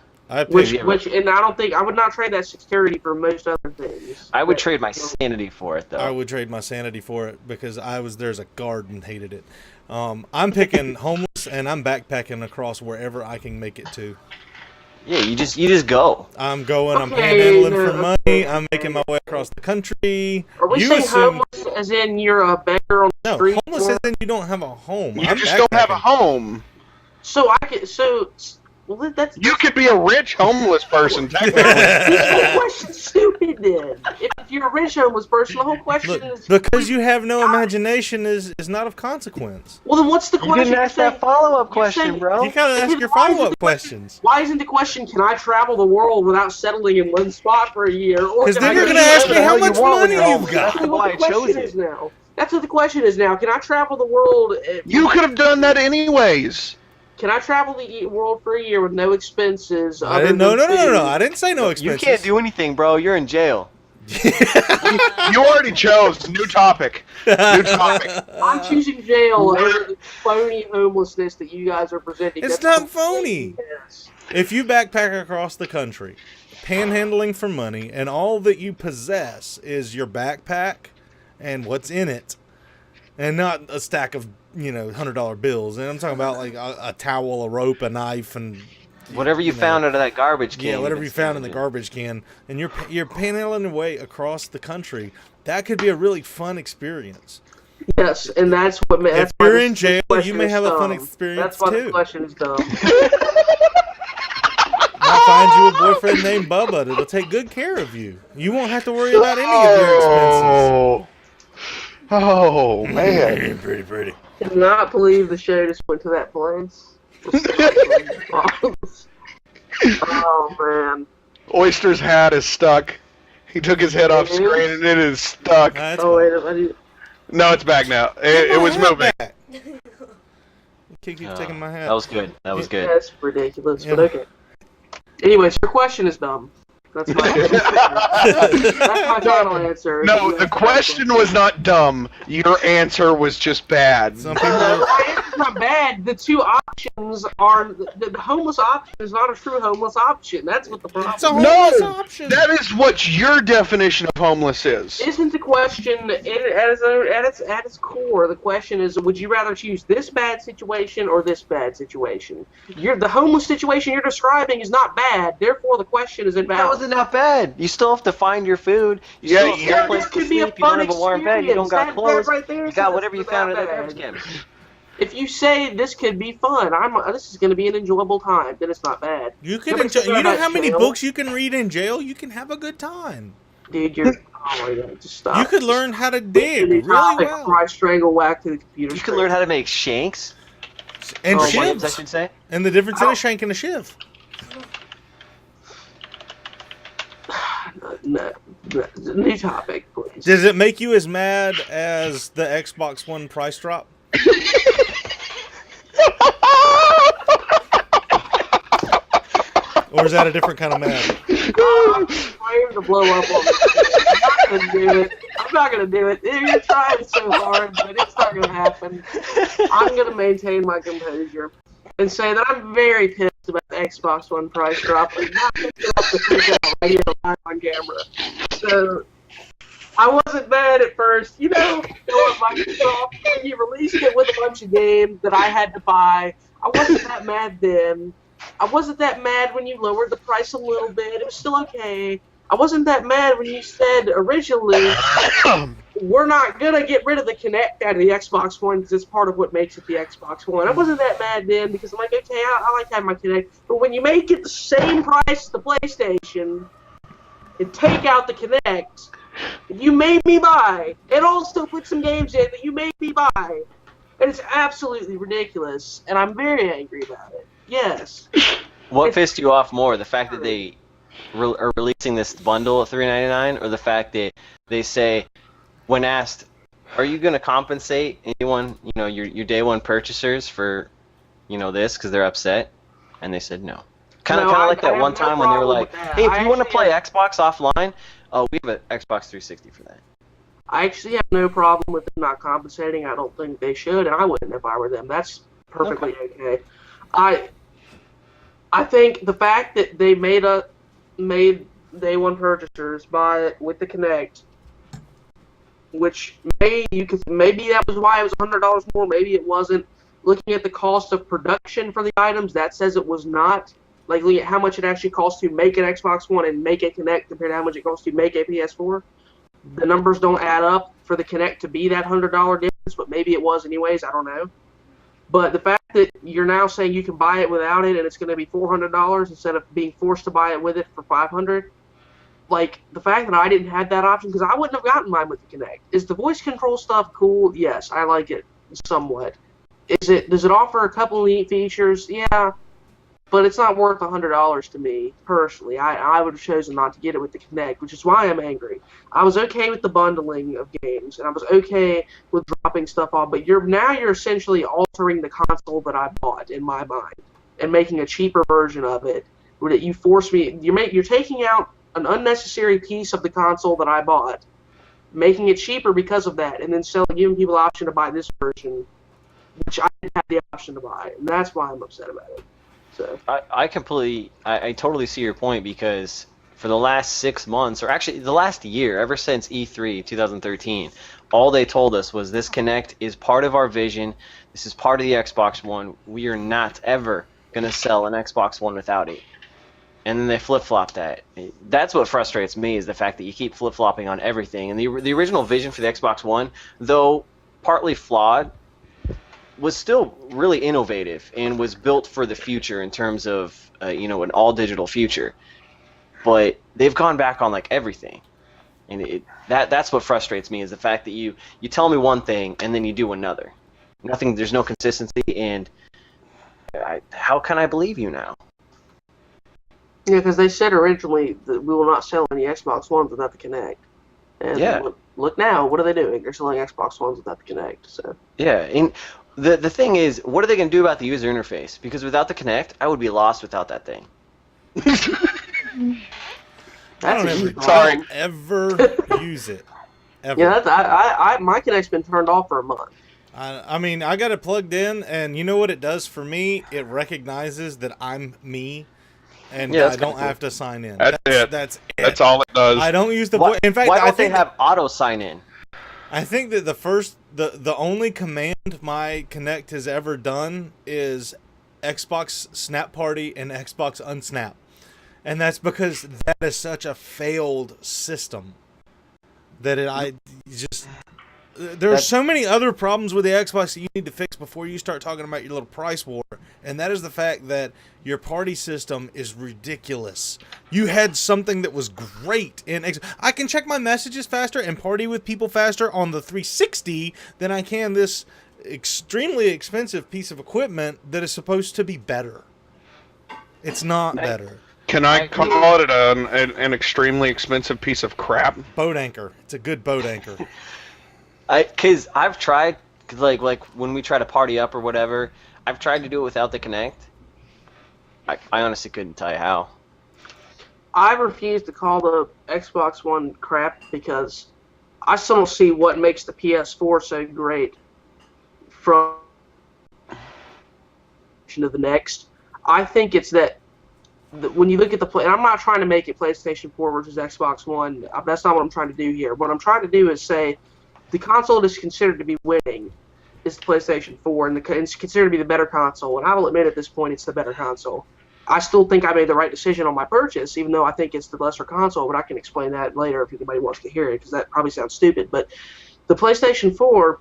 Which, and I don't think I would not trade that security for most other things. I would trade my sanity for it, though. I would trade my sanity for it because there's a guard and hated it. I'm picking homeless, and I'm backpacking across wherever I can make it to. Yeah, you just go. I'm panhandling for money. I'm making my way across the country. Are we saying homeless as in you're a beggar on the street? No, homeless as in you don't have a home. You just don't have a home. Well, that's you could be a rich homeless person, technically. The whole question's stupid then. If you're a rich homeless person, the whole question is... Because you have no imagination is not of consequence. Well, then what's the question? You didn't ask that follow-up question, bro. You gotta ask your follow-up questions. Why isn't the question, can I travel the world without settling in one spot for a year? Because then you're going to ask me how much money you've got. That's what the question is now. That's what the question is now. Can I travel the world... You could have done that anyways. Can I travel the world for a year with no expenses? No. I didn't say no expenses. You can't do anything, bro. You're in jail. You already chose. New topic. I'm choosing jail over the phony homelessness that you guys are presenting. It's not phony. Yes. If you backpack across the country, panhandling for money, and all that you possess is your backpack and what's in it, and not a stack of $100 bills, and I'm talking about like a towel, a rope, a knife, and whatever you found out of that garbage can. Yeah, whatever you found in the garbage can, and you're panhandling your way across the country. That could be a really fun experience. Yes, and that's what. If you're in jail, you may have a fun experience too. That's why too. The question is dumb. I'll find you a boyfriend named Bubba that'll take good care of you. You won't have to worry about any of your expenses. Oh man, pretty. I cannot believe the show just went to that place. Oh man. Oyster's hat is stuck. He took his head off screen and it is stuck. No, it's back now. It was moving. Keep taking my hat. That was good. That's ridiculous, but okay. Anyways, your question is dumb. That's my final answer. No, the question was not dumb. Your answer was just bad. My answer's not bad. The two options are... The homeless option is not a true homeless option. That's what the problem is. It's a homeless option. That is what your definition of homeless is. Isn't the question, at its core, the question is, would you rather choose this bad situation or this bad situation? The homeless situation you're describing is not bad, therefore the question is invalid. That wasn't not bad. You still have to find your food. You still have a place to sleep. You don't have a warm bed. You don't got clothes. You got whatever you found in that garbage can. If you say this could be fun, this is going to be an enjoyable time, then it's not bad. You can enjoy. You know how many books you can read in jail? You can have a good time. Dude, you're... Oh my God, just stop. You could learn how to dig really well. I strangle whack to the computer. You could learn how to make shanks. And shivs, I should say. And the difference in a shank and a shiv. No, new topic, please. Does it make you as mad as the Xbox One price drop? Or is that a different kind of mad? I'm trying to blow up on I'm not gonna do it. You're trying so hard, but it's not gonna happen. I'm gonna maintain my composure and say that I'm very pissed about the Xbox One price drop and not picking up the freak out right here live on camera. So I wasn't mad at first. Microsoft, when you released it with a bunch of games that I had to buy, I wasn't that mad then. I wasn't that mad when you lowered the price a little bit. It was still okay. I wasn't that mad when you said originally, we're not going to get rid of the Kinect out of the Xbox One because it's part of what makes it the Xbox One. I wasn't that mad then because I'm like, okay, I like having my Kinect. But when you make it the same price as the PlayStation and take out the Kinect, you made me buy. And also put some games in that you made me buy. And it's absolutely ridiculous. And I'm very angry about it. Yes. What pissed you off more? The fact that they are releasing this bundle at $3.99, or the fact that they say, when asked, are you going to compensate anyone, your day one purchasers for, this because they're upset? And they said no. Kind of like that one time when they were like, hey, if you want to play Xbox offline, we have an Xbox 360 for that. I actually have no problem with them not compensating. I don't think they should, and I wouldn't if I were them. That's perfectly okay. I I think the fact that they made day one purchasers buy it with the Kinect, which maybe that was why it was $100 more, maybe it wasn't. Looking at the cost of production for the items, that says it was not. Like, look at how much it actually costs to make an Xbox One and make a Kinect compared to how much it costs to make a PS4. The numbers don't add up for the Kinect to be that $100 difference, but maybe it was anyways, I don't know. But the fact that you're now saying you can buy it without it and it's going to be $400 instead of being forced to buy it with it for $500, like, the fact that I didn't have that option, because I wouldn't have gotten mine with the Kinect. Is the voice control stuff cool? Yes, I like it somewhat. Does it offer a couple of neat features? Yeah, but it's not worth $100 to me, personally. I would have chosen not to get it with the Kinect, which is why I'm angry. I was okay with the bundling of games, and I was okay with dropping stuff off, but you're essentially altering the console that I bought, in my mind, and making a cheaper version of it, where that you force me, you're taking out an unnecessary piece of the console that I bought, making it cheaper because of that, and then giving people the option to buy this version, which I didn't have the option to buy, and that's why I'm upset about it. So I totally see your point, because for the last 6 months, or actually the last year, ever since E3 2013, all they told us was this Kinect is part of our vision. This is part of the Xbox One. We are not ever going to sell an Xbox One without it. And then they flip-flop that. That's what frustrates me, is the fact that you keep flip-flopping on everything. And the original vision for the Xbox One, though partly flawed, was still really innovative and was built for the future in terms of an all-digital future. But they've gone back on like everything. And that's what frustrates me, is the fact that you tell me one thing and then you do another. There's no consistency, and how can I believe you now? yeah, because they said originally that we will not sell any Xbox Ones without the Kinect. And Yeah. look now, what are they doing? They're selling Xbox Ones without the Kinect. So Yeah, and the thing is, what are they going to do about the user interface? Because without the Kinect, I would be lost without that thing. I don't ever use it. Ever. Yeah, my Kinect's been turned off for a month. I mean, I got it plugged in, and you know what it does for me? It recognizes that I'm me, and I don't have to sign in. That's it. That's all it does. I don't use the voice. In fact, why don't I think they have auto sign in? I think that the only command my Kinect has ever done is Xbox Snap Party and Xbox Unsnap. And that's because that is such a failed system that there are so many other problems with the Xbox that you need to fix before you start talking about your little price war. And that is the fact that your party system is ridiculous. You had something that was great in I can check my messages faster and party with people faster on the 360 than I can this extremely expensive piece of equipment that is supposed to be better. It's not better. Can I call it an extremely expensive piece of crap? Boat anchor. It's a good boat anchor. Because I've tried, like when we try to party up or whatever, I've tried to do it without the Kinect. I honestly couldn't tell you how. I refuse to call the Xbox One crap because I still don't see what makes the PS4 so great from to the next. I think it's that when you look at and I'm not trying to make it PlayStation 4 versus Xbox One. That's not what I'm trying to do here. What I'm trying to do is say the console that is considered to be winning is the PlayStation 4, and it's considered to be the better console. And I will admit at this point it's the better console. I still think I made the right decision on my purchase, even though I think it's the lesser console, but I can explain that later if anybody wants to hear it, because that probably sounds stupid. But the PlayStation 4,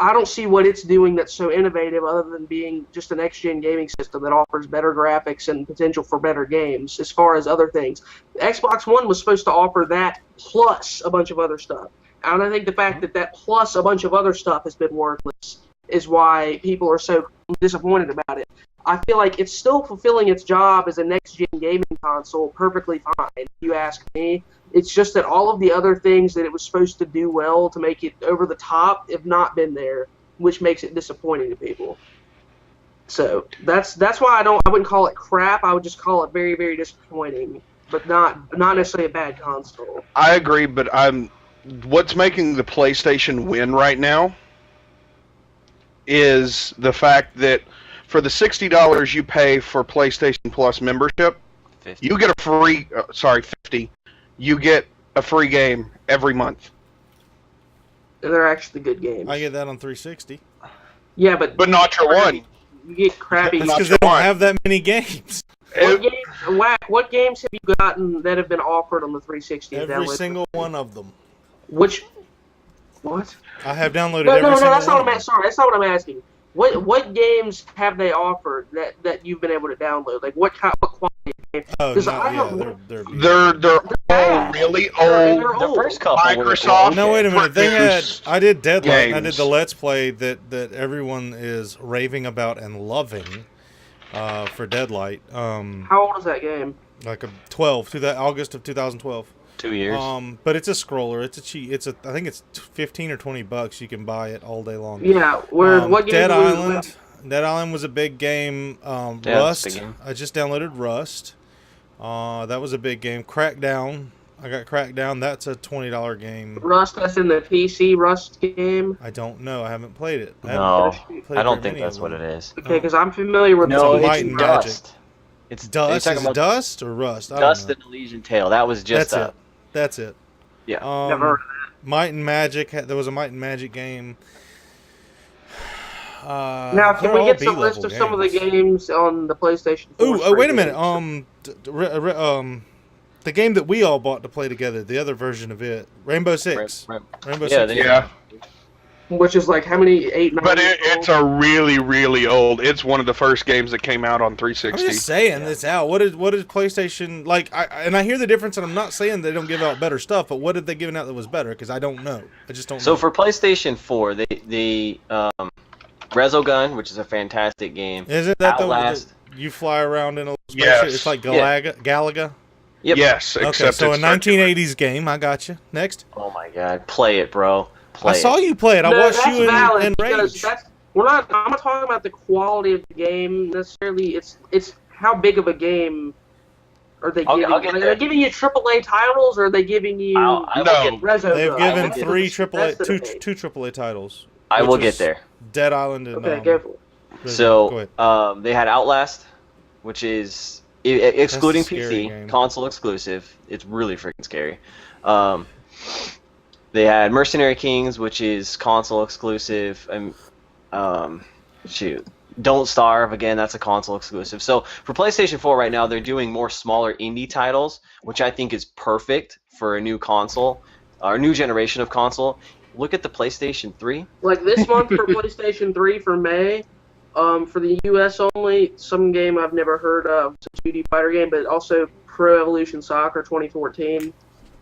I don't see what it's doing that's so innovative other than being just a next-gen gaming system that offers better graphics and potential for better games as far as other things. The Xbox One was supposed to offer that plus a bunch of other stuff. And I think the fact that plus a bunch of other stuff has been worthless is why people are so disappointed about it. I feel like it's still fulfilling its job as a next-gen gaming console perfectly fine, if you ask me. It's just that all of the other things that it was supposed to do well to make it over the top have not been there, which makes it disappointing to people. So that's why I wouldn't call it crap. I would just call it very, very disappointing, but not necessarily a bad console. I agree, but what's making the PlayStation win right now is the fact that For the $60 you pay for PlayStation Plus membership, 50. you get a free. 50. You get a free game every month. They're actually good games. I get that on 360. Yeah, but not your one. You get crappy. That's because they don't have that many games. What games have you gotten that have been offered on the 360? Every single one of them. Which? What? I have downloaded No, every single that's not one. what I'm sorry, that's not what I'm asking. What games have they offered that you've been able to download? Like what quality of game? Oh, they're all really old. They're The old. first couple Microsoft. No, wait a minute. They had. I did Deadlight. I did games. the Let's Play that everyone is raving about and loving for Deadlight. How old is that game? Like a 12 to that August of 2012. 2 years. But it's a scroller. It's a cheat. I think it's $15 or $20. You can buy it all day long. Yeah. What game? Dead Island. Dead Island was a big game. Rust. Big game. I just downloaded Rust. That was a big game. Crackdown. I got Crackdown. That's a $20 game. Rust. That's in the PC Rust game. I don't know. I haven't played it. No, played I don't very think many that's of what them. it is. Okay, because I'm familiar with. No, It's Might it's and Dust. It's Dust. you're Is talking it about Dust or Rust? I Dust don't know. and Elysian Tale. That was just That's it. That's it. Yeah. Never heard of Might and Magic. There was a Might and Magic game. Now, can they're we all get some B-level list of some of the games. games on the PlayStation 4? Ooh, wait a minute. The game that we all bought to play together, the other version of it, Rainbow Six. Rainbow Yeah, Six. Yeah. Which is like how many? 8, 9. But years it's old? a really, really old. It's one of the first games that came out on I'm 360. just saying it's out. What is PlayStation like? I hear the difference, and I'm not saying they don't give out better stuff, but what did they give out that was better? Because I don't know. I just don't. So know. for PlayStation 4, the Resogun, which is a fantastic game. Isn't that Outlast. you fly around in a spaceship? Yes. It's like Yeah. Galaga. Yep. Yes, Okay, except so a it's 1980s game. I got you. Next. Oh my God, play it, bro. Play I saw it. you play it. I No, watched that's you valid in because Rage. that's I'm not talking about the quality of the game necessarily. It's how big of a game are they giving? I'll get Are there. they giving you AAA titles, or are they giving you I will No. get, Rezo? They've Go? given That's the- three that's AAA, the two debate. AAA titles. I which will was get there. Dead Island and Okay, go for it. Resident- go ahead. So they had Outlast, which is excluding That's a scary PC, game. console exclusive. It's really freaking scary. They had Mercenary Kings, which is console exclusive. And Don't Starve, again, that's a console exclusive. So for PlayStation 4 right now, they're doing more smaller indie titles, which I think is perfect for a new console, or a new generation of console. Look at the PlayStation 3. Like this month for PlayStation 3 for May, for the US only, some game I've never heard of. It's a 2D fighter game, but also Pro Evolution Soccer 2014,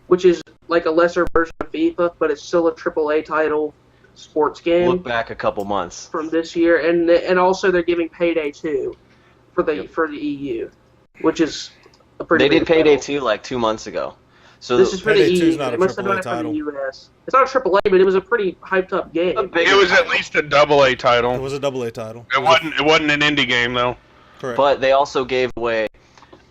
which is like a lesser version of FIFA, but it's still a AAA title sports game Look back a couple months. from this year, and also they're giving Payday 2 for the Yep. for the EU, which is a pretty. They big did Payday title. 2 like 2 months ago. So This is for the Payday 2 is EU. not They a must have done AAA it for title. the US. It's not a AAA, but it was a pretty hyped up game. big- It was at least a AA title. It was a AA title. It wasn't an indie game though. Correct. But they also gave away.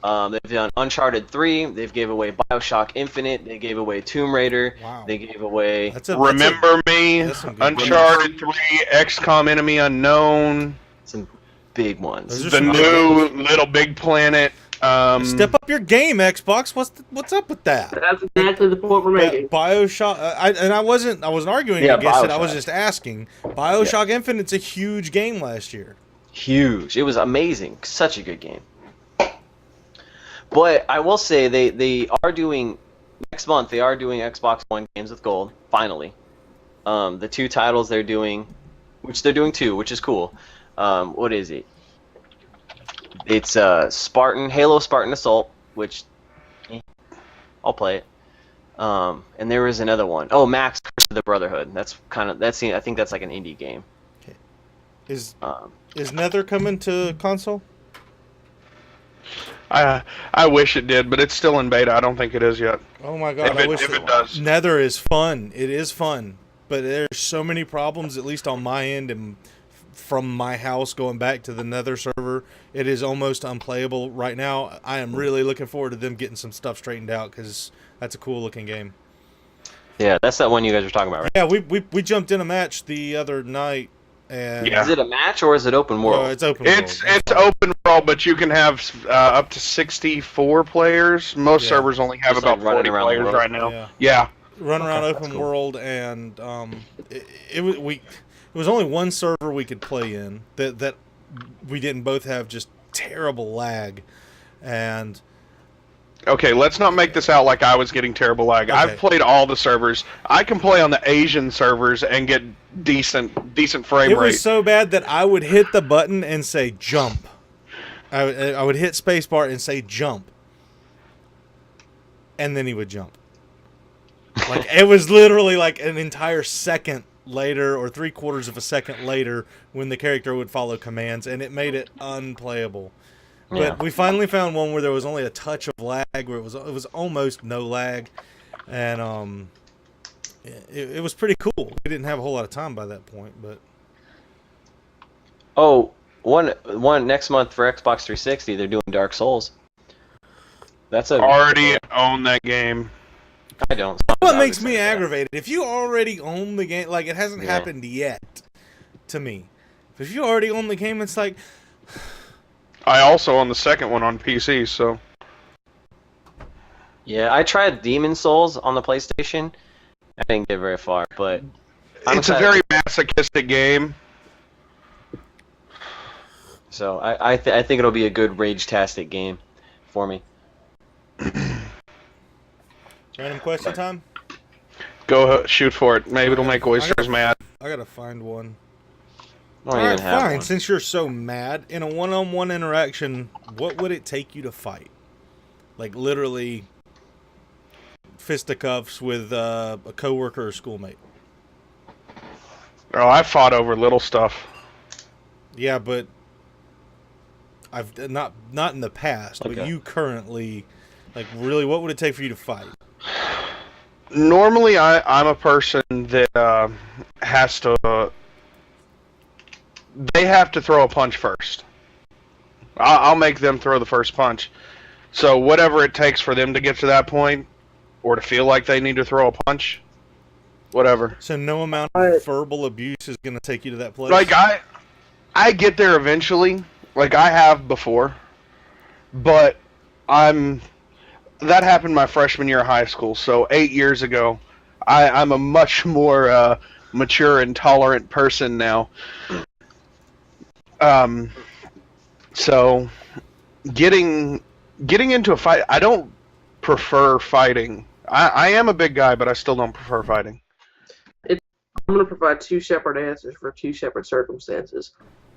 They've done Uncharted 3. They've gave away BioShock Infinite. They gave away Tomb Raider. Wow. They gave away. Remember Me, that's some good Uncharted 3, XCOM Enemy Unknown, Some big ones. Those are the some new Little Big Planet. Step up your game, Xbox. What's up with that? That's exactly the point we're making. BioShock. I wasn't arguing Yeah, against it. I was BioShock. just asking. BioShock Infinite's a huge game last year. Huge. It was amazing. Such a good game. But I will say they are doing next month. They are doing Xbox One games with gold. Finally, the 2 titles they're doing, which they're doing 2, which is cool. What is it? It's Halo Spartan Assault, which I'll play it. And there was another one. Oh, Max Curse of the Brotherhood. I think that's like an indie game. Is Nether coming to console? I wish it did, but it's still in beta. I don't think it is yet. Oh my god! If it does. Nether is fun. It is fun, but there's so many problems. At least on my end, and from my house going back to the Nether server, it is almost unplayable right now. I am really looking forward to them getting some stuff straightened out because that's a cool looking game. Yeah, that's that one you guys were talking about, right? Yeah, we jumped in a match the other night. And Yeah. Is it a match or is it open world? it's open world. It's open world, but you can have up to 64 players. Most servers only have Just, about like, running 40 around the players world? right now. Yeah. Yeah. Run around that's open cool. world, and it was only one server we could play in that we didn't both have just terrible lag, and Okay, let's not make this out like I was getting terrible lag. Okay. I've played all the servers. I can play on the Asian servers and get decent frame it rate. was so bad that I would hit the button and say jump. I would hit spacebar and say jump, and then he would jump. Like, it was literally like an entire second later or 3/4 of a second later when the character would follow commands, and it made it unplayable. Yeah. But we finally found one where there was only a touch of lag, where it was almost no lag, and it was pretty cool. We didn't have a whole lot of time by that point, but Oh, one next month for Xbox 360, they're doing Dark Souls. That's a Already own that game. I don't. what makes me aggravated, if you already own the game, like, it hasn't happened yet to me. If you already own the game, it's like, I also own the second one on PC, so Yeah, I tried Demon Souls on the PlayStation. I didn't get very far, but I'm it's a excited. very masochistic game. So I think it'll be a good rage-tastic game for me. random question time. Go shoot for it. Maybe it'll make oysters mad. I gotta find one. I don't Alright, even have fine. one. Since you're so mad, in a one-on-one interaction, what would it take you to fight? Like, literally fisticuffs with a coworker or schoolmate. Oh, I fought over little stuff. Yeah, but I've not in the past, but Okay. you currently, like, really, what would it take for you to fight? Normally, I'm a person that has to. They have to throw a punch first. I'll make them throw the first punch. So whatever it takes for them to get to that point, or to feel like they need to throw a punch, whatever. So no amount of verbal abuse is going to take you to that place? Like I get there eventually, like I have before, but that happened my freshman year of high school, so 8 years ago. I'm a much more mature and tolerant person now. So getting into a fight, I don't prefer fighting. I am a big guy, but I still don't prefer fighting. I'm going to provide two separate answers for two separate circumstances.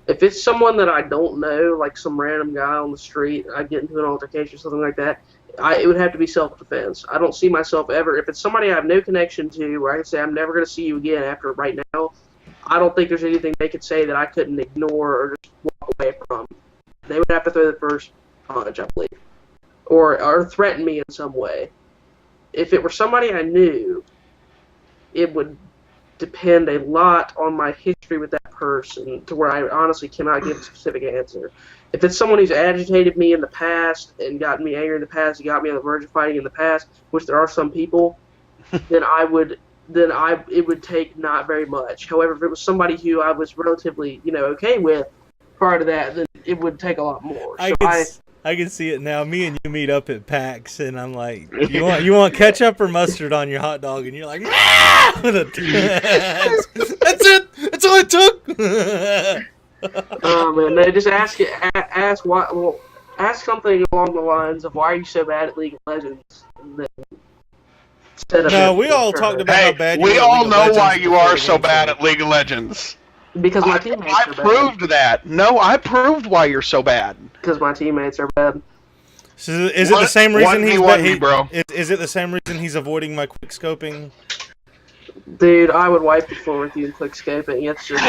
If it's someone that I don't know, like some random guy on the street, I get into an altercation or something like that, it would have to be self-defense. I don't see myself ever, if it's somebody I have no connection to, where I can say I'm never going to see you again after right now, I don't think there's anything they could say that I couldn't ignore or just walk away from. They would have to throw the first punch, I believe, or threaten me in some way. If it were somebody I knew, it would depend a lot on my history with that person to where I honestly cannot give a specific answer. If it's someone who's agitated me in the past and gotten me angry in the past and got me on the verge of fighting in the past, which there are some people, then it would take not very much. However, if it was somebody who I was relatively, okay with prior to that, then it would take a lot more. I can see it now. Me and you meet up at PAX, and I'm like, you want ketchup or mustard on your hot dog? And you're like, that's it. That's all it took. Man, they just ask why. Well, ask something along the lines of, "Why are you so bad at League of Legends?" No, we all talked about how bad you we are at all League of know Legends why you before are the so game bad started. at League of Legends. Because my teammates I are bad. proved that. No, I proved why you're so bad. Because my teammates are bad. So is it the same reason he's 1v1 bro? Is it the same reason he's avoiding my quick scoping? Dude, I would wipe the floor with you and quick scoping. It's just,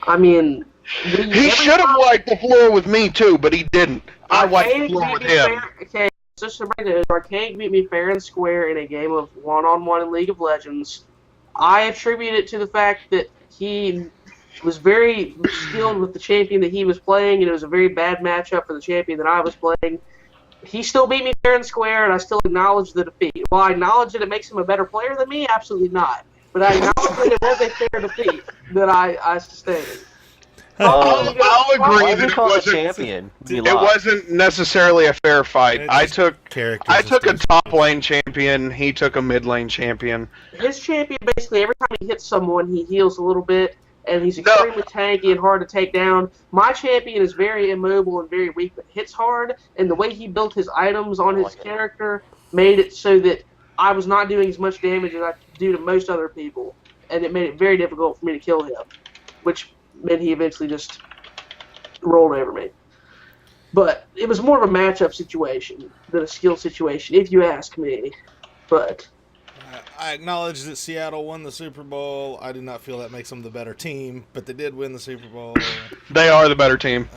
I mean, He should have wiped the floor with me too, but he didn't. I wiped the floor with him. Okay, just so everybody knows, Arcade beat me fair and square in a game of one-on-one in League of Legends. I attribute it to the fact that he was very skilled with the champion that he was playing, and it was a very bad matchup for the champion that I was playing. He still beat me fair and square, and I still acknowledge the defeat. While I acknowledge that it makes him a better player than me, absolutely not. but I acknowledge that it was a fair defeat that I sustained. I'll agree Why that did you it call it wasn't. champion? It wasn't necessarily a fair fight. I took a top lane champion. He took a mid lane champion. His champion, basically, every time he hits someone, he heals a little bit, and he's extremely tanky and hard to take down. My champion is very immobile and very weak, but hits hard, and the way he built his items on his character made it so that I was not doing as much damage as I do to most other people, and it made it very difficult for me to kill him, which meant he eventually just rolled over me. But it was more of a matchup situation than a skill situation, if you ask me. But I acknowledge that Seattle won the Super Bowl. I do not feel that makes them the better team, but they did win the Super Bowl. They are the better team.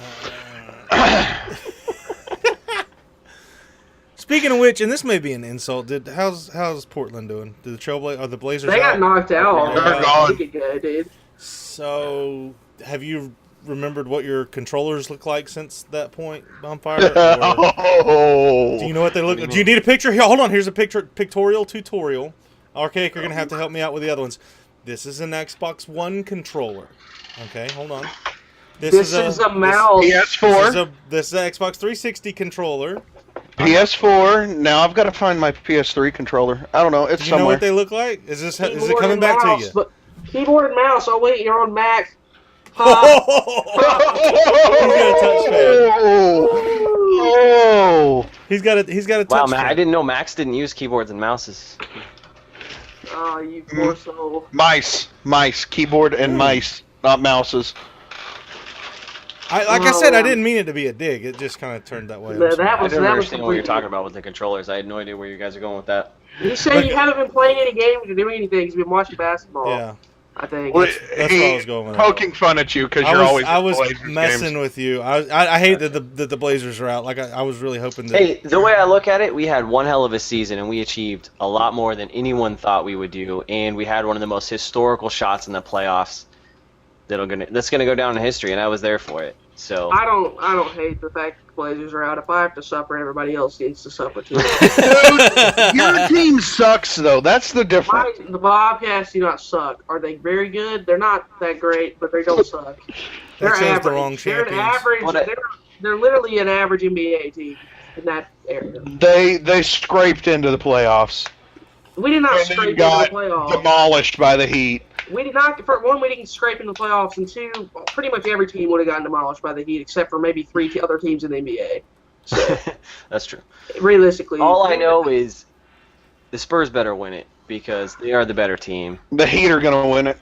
Speaking of which, and this may be an insult, how's Portland doing? Did the Blazers? They got knocked out. They're gone. A week ago, dude. So, have you remembered what your controllers look like since that point, Bondfire? Do you know what they look like? Do you need a picture? Here, hold on. Here's a pictorial tutorial. Archaic, you're going to have to help me out with the other ones. This is an Xbox One controller. Okay, hold on. This is a mouse. PS4. This is an Xbox 360 controller. PS4. Now I've got to find my PS3 controller. I don't know. It's Do you somewhere. know what they look like? Is it coming back to you? But keyboard and mouse. Oh wait, you're on Mac. He's got a touchpad. Oh. He's got a touchpad. Wow, man, I didn't know Max didn't use keyboards and mouses. Oh, you poor soul. Mice, keyboard and mice, not mouses. I said, I didn't mean it to be a dig. It just kind of turned that way. I didn't understand what you're talking about with the controllers. I had no idea where you guys are going with that. You say you haven't been playing any games or doing anything. You've been watching basketball. Yeah. I think. Well, That's where I was going with poking fun at you because you're always. I was Blazers messing games. with you. I hate that the Blazers are out. Like I was really hoping that. Hey, the way I look at it, we had one hell of a season, and we achieved a lot more than anyone thought we would do. And we had one of the most historical shots in the playoffs that's gonna go down in history, and I was there for it. So I don't hate the fact that the Blazers are out. If I have to suffer, everybody else needs to suffer too. Dude, your team sucks though. That's the difference. The Bobcats do not suck. Are they very good? They're not that great, but they don't suck. They're That shows average. the wrong They're an champions. average. They're literally an average NBA team in that area. They scraped into the playoffs. We did not And scrape then into the got playoffs. demolished by the Heat. We did not. For one, we didn't scrape into the playoffs, and two, pretty much every team would have gotten demolished by the Heat, except for maybe three other teams in the NBA. So, that's true. realistically, All I know is the Spurs better win it because they are the better team. The Heat are gonna win it.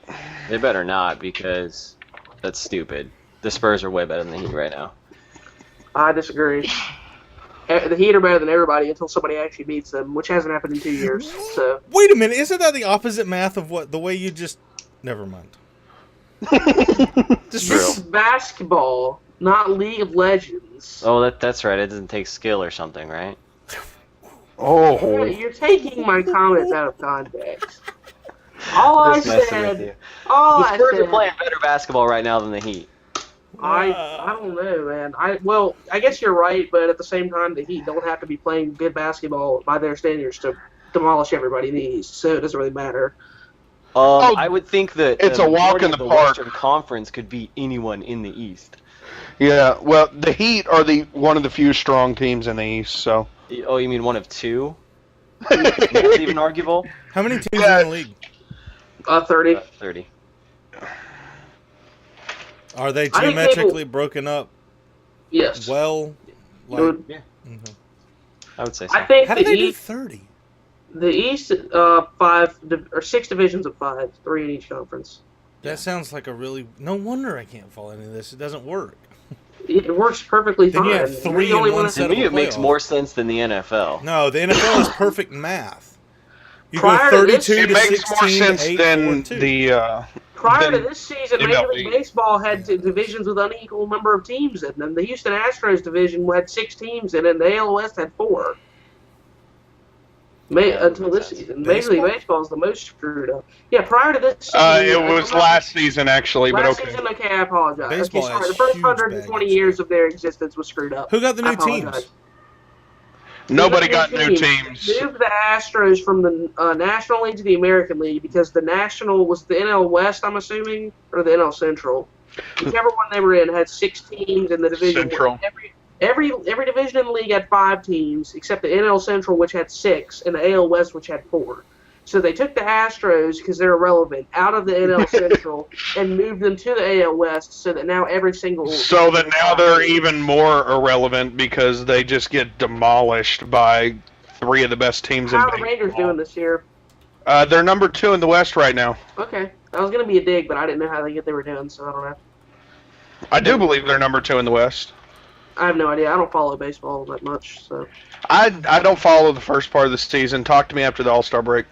They better not because that's stupid. The Spurs are way better than the Heat right now. I disagree. The Heat are better than everybody until somebody actually beats them, which hasn't happened in 2 years. So Wait a minute, isn't that the opposite math of the way you just? Never mind. this is basketball, not League of Legends. Oh, that's right. It doesn't take skill or something, right? Oh. You're taking my comments out of context. All I Just messing with said. you. All The I Spurs are said. playing better basketball right now than the Heat. I don't know, man. I guess you're right, but at the same time, the Heat don't have to be playing good basketball by their standards to demolish everybody in the East, so it doesn't really matter. I would think that it's a walk in the park. Western Conference could beat anyone in the East. Yeah, well, the Heat are one of the few strong teams in the East, so. Oh, you mean one of two? That's even arguable? How many teams are in the league? 30. 30. Are they I think geometrically broken up? Yes. Well, Dude, Yeah. Mhm. I would say so. I think How the did they do East, 30? the East, 6 divisions of 5, 3 in each conference. That sounds like a really. No wonder I can't follow any of this. It doesn't work. It works perfectly Then fine. you have We're three the only in one one set To me, it makes playoff. more sense than the NFL. No, the NFL is perfect math. You Prior go to this, 32 It to makes 16 more to sense 8, than 4, 2. the. Prior to than this season, MLB. Major League Baseball had divisions with unequal number of teams in them. The Houston Astros division had 6 teams in it, and the AL West had 4. Until this season. Major League Baseball is the most screwed up. Yeah, prior to this season. It was last season, actually, but Last okay. season, okay, I apologize. Baseball Okay, sorry, has the first huge 120 baggage. years of their existence was screwed up. Who got the I new apologize. teams? Nobody got new teams. They moved the Astros from the National League to the American League because the National was the NL West, I'm assuming, or the NL Central. Whichever one they were in had 6 teams in the division. Central. Every division in the league had 5 teams, except the NL Central, which had 6, and the AL West, which had 4. So they took the Astros, because they're irrelevant, out of the NL Central and moved them to the AL West, so that now every single... So that now they're even more irrelevant because they just get demolished by 3 of the best teams in How are baseball. the Rangers doing this year? They're number 2 in the West right now. Okay. That was going to be a dig, but I didn't know how they were doing, so I don't know. I do believe they're number 2 in the West. I have no idea. I don't follow baseball that much, so... I don't follow the first part of the season. Talk to me after the All-Star break.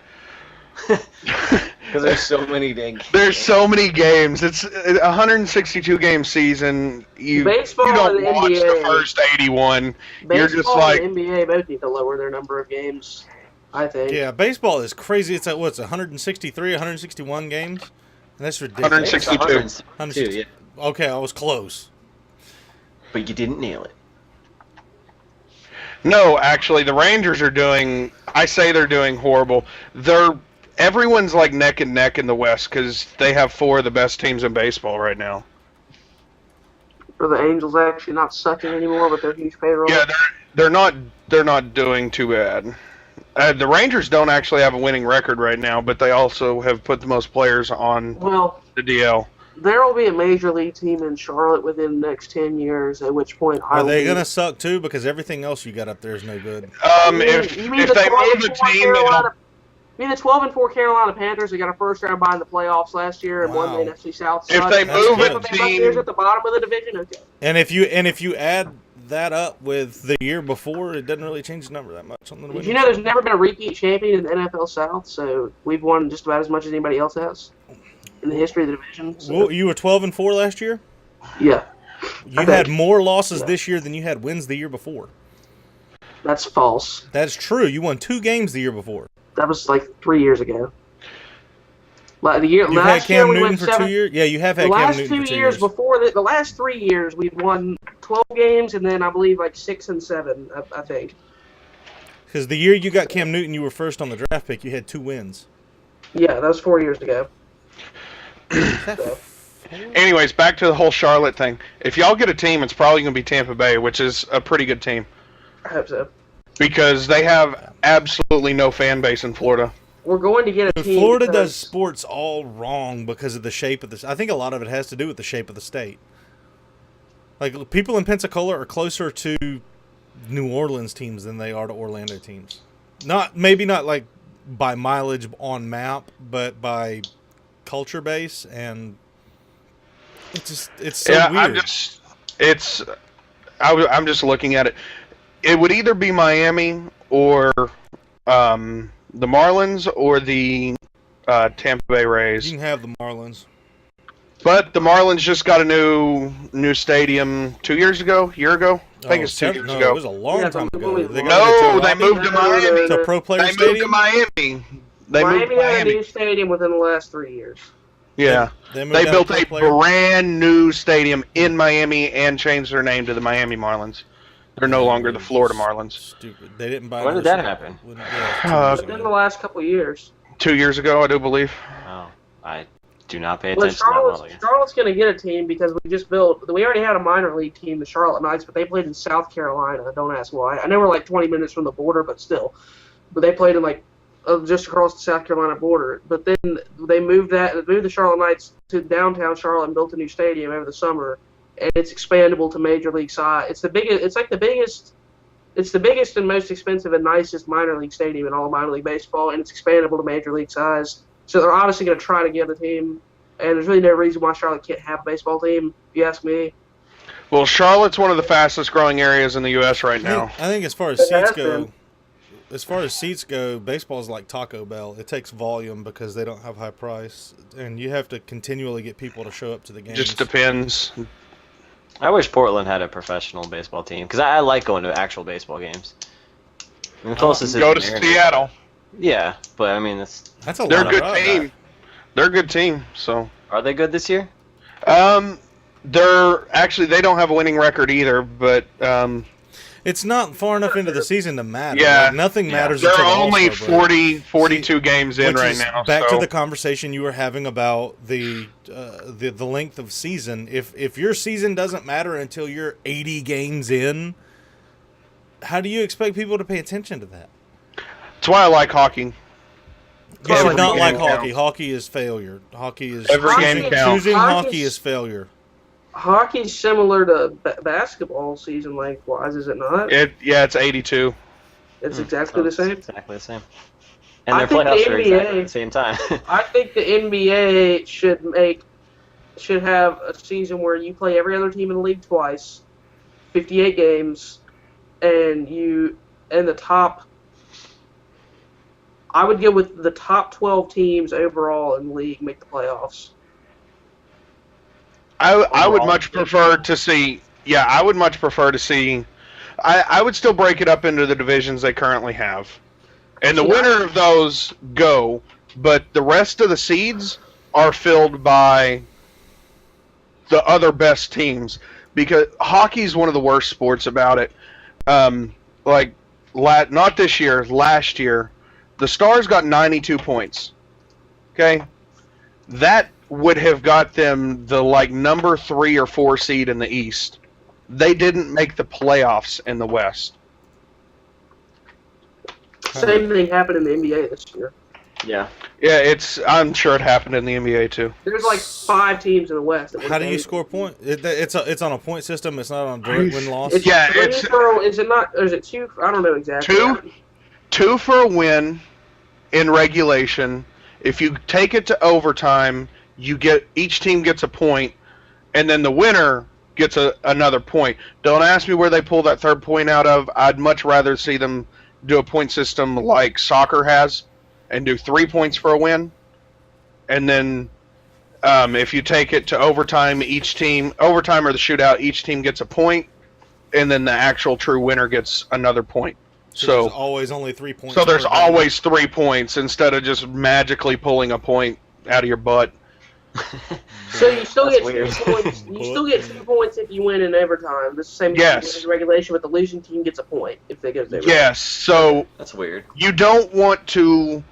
Because there's so many games. There's so many games. It's a 162 game season. You Baseball don't and the watch NBA. the first 81. You're just Baseball like, and NBA both need to lower their number of games, I think. Yeah, baseball is crazy. It's at, what's 163, 161 games? And that's ridiculous. 162. 162, yeah. Okay, I was close. But you didn't nail it. no, actually, the Rangers are doing. I say they're doing horrible. Everyone's like neck and neck in the West because they have 4 of the best teams in baseball right now. Are the Angels actually not sucking anymore, but they're huge payroll? Yeah, they're not doing too bad. The Rangers don't actually have a winning record right now, but they also have put the most players on the DL. There will be a major league team in Charlotte within the next 10 years, at which point Are they going to suck too? Because everything else you got up there is no good. If they move the team, I mean, the 12-4 Carolina Panthers, they got a first-round bye in the playoffs last year and won the NFC South. If they move a team at the bottom of the division, okay. And if you add that up with the year before, it doesn't really change the number that much. On the Did you know there's never been a repeat champion in the NFL South? So we've won just about as much as anybody else has in the history of the division. So. Well, you were 12-4 last year. Yeah. You had more losses this year than you had wins the year before. That's false. That's true. You won 2 games the year before. That was like 3 years ago. Like You've had Cam Newton for 2 years? Yeah, you have had Cam Newton for 2 years. The last 2 years before the last 3 years, we've won 12 games, and then I believe like 6 and 7, I think. Because the year you got Cam Newton, you were first on the draft pick. You had 2 wins. Yeah, that was 4 years ago. So. Anyways, back to the whole Charlotte thing. If y'all get a team, it's probably going to be Tampa Bay, which is a pretty good team. I hope so. Because they have absolutely no fan base in Florida. We're going to get a team. Florida does sports all wrong because of the shape of this. I think a lot of it has to do with the shape of the state. Like, people in Pensacola are closer to New Orleans teams than they are to Orlando teams. Maybe not like by mileage on map, but by culture base, and it's so weird. I'm just looking at it. It would either be Miami or the Marlins or the Tampa Bay Rays. You can have the Marlins. But the Marlins just got a new stadium 2 years ago, year ago. I think it's 2 years ago. It was a long time ago. They moved to Miami. To Pro Player They Stadium? moved to Miami. Miami had a new stadium within the last 3 years. Yeah. They built a brand new stadium in Miami and changed their name to the Miami Marlins. They're no longer the Florida Marlins. Stupid. They didn't buy. When did that happen? Within the last couple of years. 2 years ago, I do believe. Oh, I do not pay attention to that. Charlotte's going to get a team because we already had a minor league team, the Charlotte Knights, but they played in South Carolina. Don't ask why. I know we're like 20 minutes from the border, but still. But they played in like just across the South Carolina border. But then they moved the Charlotte Knights to downtown Charlotte and built a new stadium over the summer, and it's expandable to major league size. It's the biggest. It's like the biggest. It's the biggest and most expensive and nicest minor league stadium in all of minor league baseball, and it's expandable to major league size. So they're obviously going to try to get a team, and there's really no reason why Charlotte can't have a baseball team, if you ask me. Well, Charlotte's one of the fastest growing areas in the U.S. right now. I think as far as seats go, baseball is like Taco Bell. It takes volume because they don't have high price, and you have to continually get people to show up to the games. Just depends. I wish Portland had a professional baseball team because I like going to actual baseball games. I mean, the closest is go to Seattle. Yeah, but I mean that's a they're lot a good team. They're a good team. So are they good this year? They don't have a winning record either, but It's not far enough into the season to matter. Yeah. Like, nothing matters. They're until the only All-Star break. 42 games in Which right is now. back so. to the conversation you were having about the length of season. If your season doesn't matter until you're 80 games in, how do you expect people to pay attention to that? That's why I like hockey. You should Every not game like counts. hockey. Hockey is failure. Hockey is Every game counts. choosing hockey is failure. Hockey's similar to basketball season length-wise, is it not? It's 82. It's exactly the same. Exactly the same. And I their think the playoffs are exactly NBA at the same time. I think the NBA should have a season where you play every other team in the league twice, 58 games, and the top. I would go with the top 12 teams overall in the league make the playoffs. I would much prefer to see. Yeah, I would much prefer to see. I would still break it up into the divisions they currently have, and the winner of those go. But the rest of the seeds are filled by the other best teams, because hockey's one of the worst sports about it. Not this year, last year, the Stars got 92 points. Okay, that would have got them the number 3 or 4 seed in the East. They didn't make the playoffs in the West. Same thing happened in the NBA this year. Yeah. Yeah, I'm sure it happened in the NBA too. There's 5 teams in the West. How do you score points? It's on a point system. It's not on direct win-loss. Is it not? Or is it 2? I don't know exactly. 2 for a win in regulation. If you take it to overtime, each team gets a point, and then the winner gets another point. Don't ask me where they pull that third point out of. I'd much rather see them do a point system like soccer has, and do 3 points for a win. And then if you take it to overtime, overtime or the shootout, each team gets a point, and then the actual true winner gets another point. So there's always only 3 points. So there's always 3 points instead of just magically pulling a point out of your butt. So you still get 2 weird. points. You still get 2 points if you win in overtime. It's the same thing in regulation, but the losing team gets a point if they go to overtime. Yes. So that's weird. You don't want to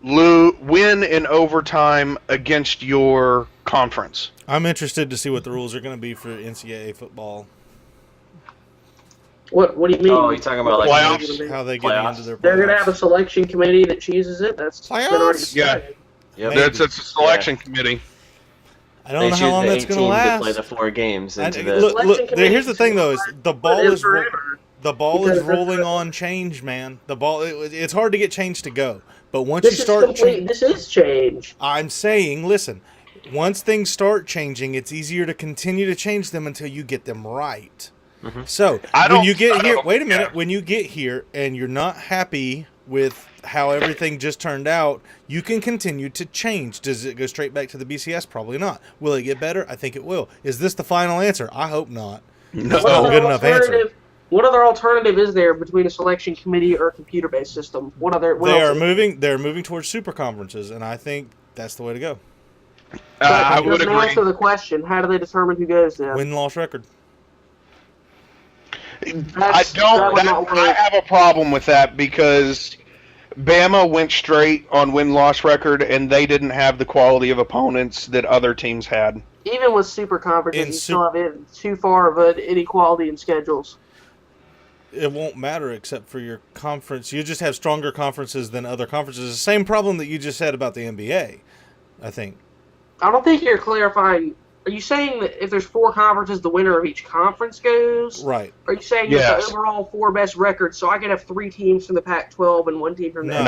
win in overtime against your conference. I'm interested to see what the rules are going to be for NCAA football. What do you mean? Oh, you're talking about playoffs? How they get into their playoffs. They're going to have a selection committee that chooses it. That's been already decided. Yep. It's a selection committee. I don't know how long that's going to last. Play the 4 games. Look, here's the thing, though: is the ball is rolling on change, man. It's hard to get change to go, but once you start, this is change. I'm saying, listen, once things start changing, it's easier to continue to change them until you get them right. Mm-hmm. So when you get here, wait a minute. When you get here and you're not happy with how everything just turned out, you can continue to change. Does it go straight back to the BCS? Probably not. Will it get better? I think it will. Is this the final answer? I hope not. No. It's not a good enough answer. What other alternative is there between a selection committee or a computer-based system? They're moving towards super conferences, and I think that's the way to go. I would agree. Answer the question: how do they determine who goes there? Win-loss record. I have a problem with that because Bama went straight on win-loss record, and they didn't have the quality of opponents that other teams had. Even with super conferences, you still have too far of an inequality in schedules. It won't matter except for your conference. You just have stronger conferences than other conferences. The same problem that you just said about the NBA, I think. I don't think you're clarifying. Are you saying that if there's 4 conferences, the winner of each conference goes? Right. Are you saying that the overall 4 best records, so I could have 3 teams from the Pac-12 and 1 team from the SEC?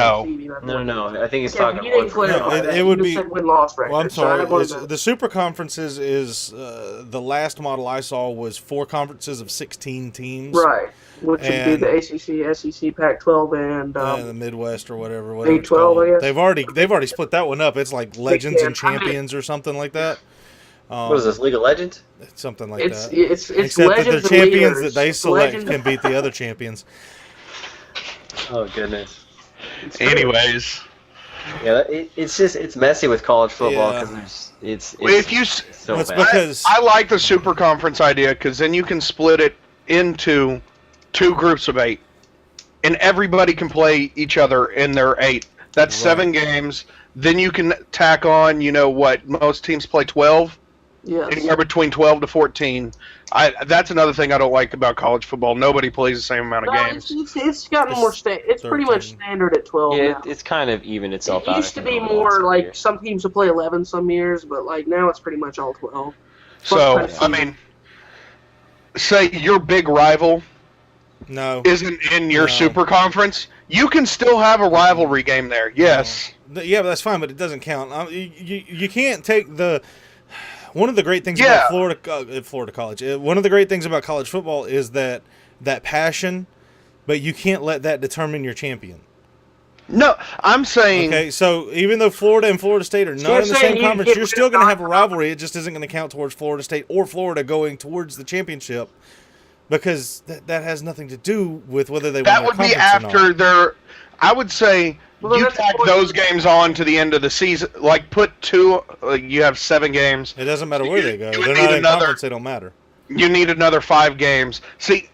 No. I think he's talking about... You didn't clarify that. It would be win-loss record. Well, I'm sorry. The super conferences is the last model I saw was 4 conferences of 16 teams. Right. Which would be the ACC, SEC, Pac-12, and the Midwest or whatever Big-12, I guess. They've already split that one up. It's like Legends and Champions or something like that. What is this, League of Legends? Something like that. It's Except that the champions that they select can beat the other champions. Oh, goodness. Anyways. Yeah, it's messy with college football because it's so bad. Because I like the super conference idea because then you can split it into 2 groups of 8, and everybody can play each other in their 8. That's 7 games. Then you can tack on, what most teams play 12. Yes. Anywhere between 12 to 14. That's another thing I don't like about college football. Nobody plays the same amount of games. It's gotten more it's pretty much standard at 12 Yeah, now. it's kind of evened itself out. It used to be more like some teams would play 11 some years, but like now it's pretty much all 12. So, I mean, say your big rival isn't in your super conference, you can still have a rivalry game there. Yes. Yeah, but that's fine, but it doesn't count. You can't take the... One of the great things about Florida college, one of the great things about college football is that passion, but you can't let that determine your champion. No, I'm saying... Okay, so even though Florida and Florida State are not in the same conference, you're still going to have a rivalry. It just isn't going to count towards Florida State or Florida going towards the championship because that has nothing to do with whether they win their conference or not. That would be after their... I would say... You tack those games on to the end of the season. Like, put 2... you have 7 games. It doesn't matter where they go. They're not in conference. They don't matter. You need another 5 games. See,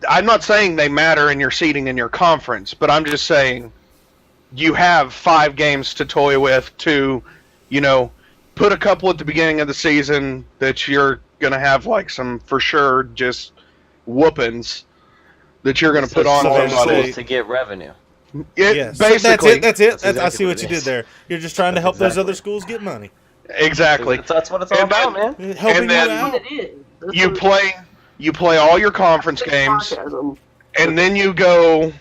I'm not saying they matter in your seeding in your conference, but I'm just saying you have 5 games to toy with to, put a couple at the beginning of the season that you're going to have, like, some, for sure, just whoopings that you're going to put on somebody. To get revenue. Yes. Basically. That's it. I see what you did there. You're just trying to help those other schools get money. Exactly. That's what it's all about, man. Helping you out. You play all your conference games, and then you go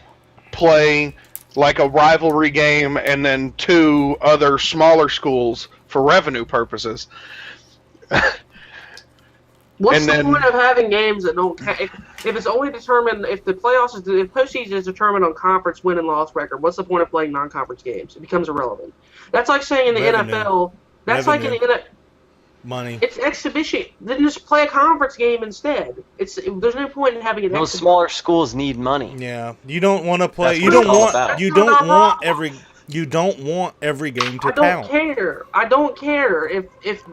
play like a rivalry game, and then 2 other smaller schools for revenue purposes. What's the point of having games that don't? If it's only determined, if the playoffs if postseason is determined on conference win and loss record, what's the point of playing non-conference games? It becomes irrelevant. That's like saying in the NFL. That's like in the NFL. Money. It's exhibition. Then just play a conference game instead. There's no point in having an. Those smaller schools need money. Yeah, you don't want to play. You don't want every game to count. I don't care if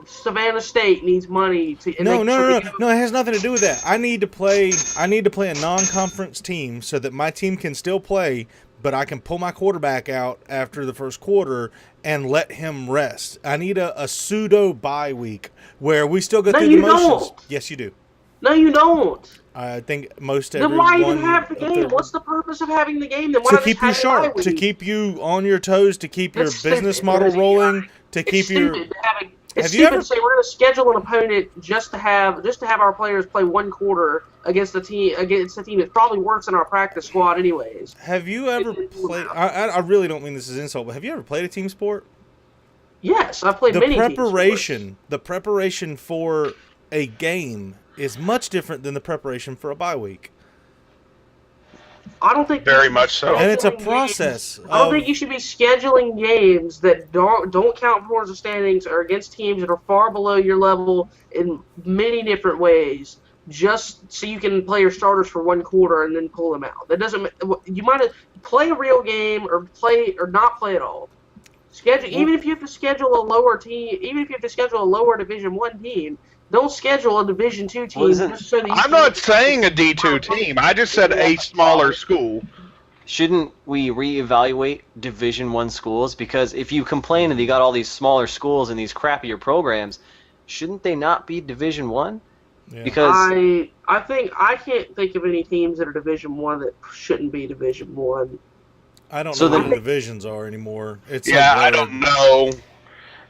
Savannah State needs money to. No. It has nothing to do with that. I need to play a non-conference team so that my team can still play, but I can pull my quarterback out after the first quarter and let him rest. I need a pseudo bye week where we still go through the motions. Don't. Yes, you do. No, you don't. I think most everyone... Then why even have the game? What's the purpose of having the game? Then why to keep you sharp, to keep you on your toes, to keep your business model rolling, to keep your... It's stupid to say we're going to schedule an opponent just to have our players play one quarter against a team that probably works in our practice squad anyways. Have you ever played... I really don't mean this as insult, but have you ever played a team sport? Yes, I've played many team sports. The preparation for a game is much different than the preparation for a bye week. I don't think very much so. And it's a process. I don't think you should be scheduling games that don't count towards the standings or against teams that are far below your level in many different ways, just so you can play your starters for one quarter and then pull them out. That doesn't. You might play a real game or play or not play at all. Even if you have to schedule a lower team, even if you have to schedule a lower Division I team. Don't schedule a Division II team. I'm not saying a D2 team. I just said a smaller school. Shouldn't we reevaluate Division I schools? Because if you complain that you got all these smaller schools and these crappier programs, shouldn't they not be Division I? Yeah. Because I think I can't think of any teams that are Division I that shouldn't be Division I. I don't know what the divisions are anymore. I don't know.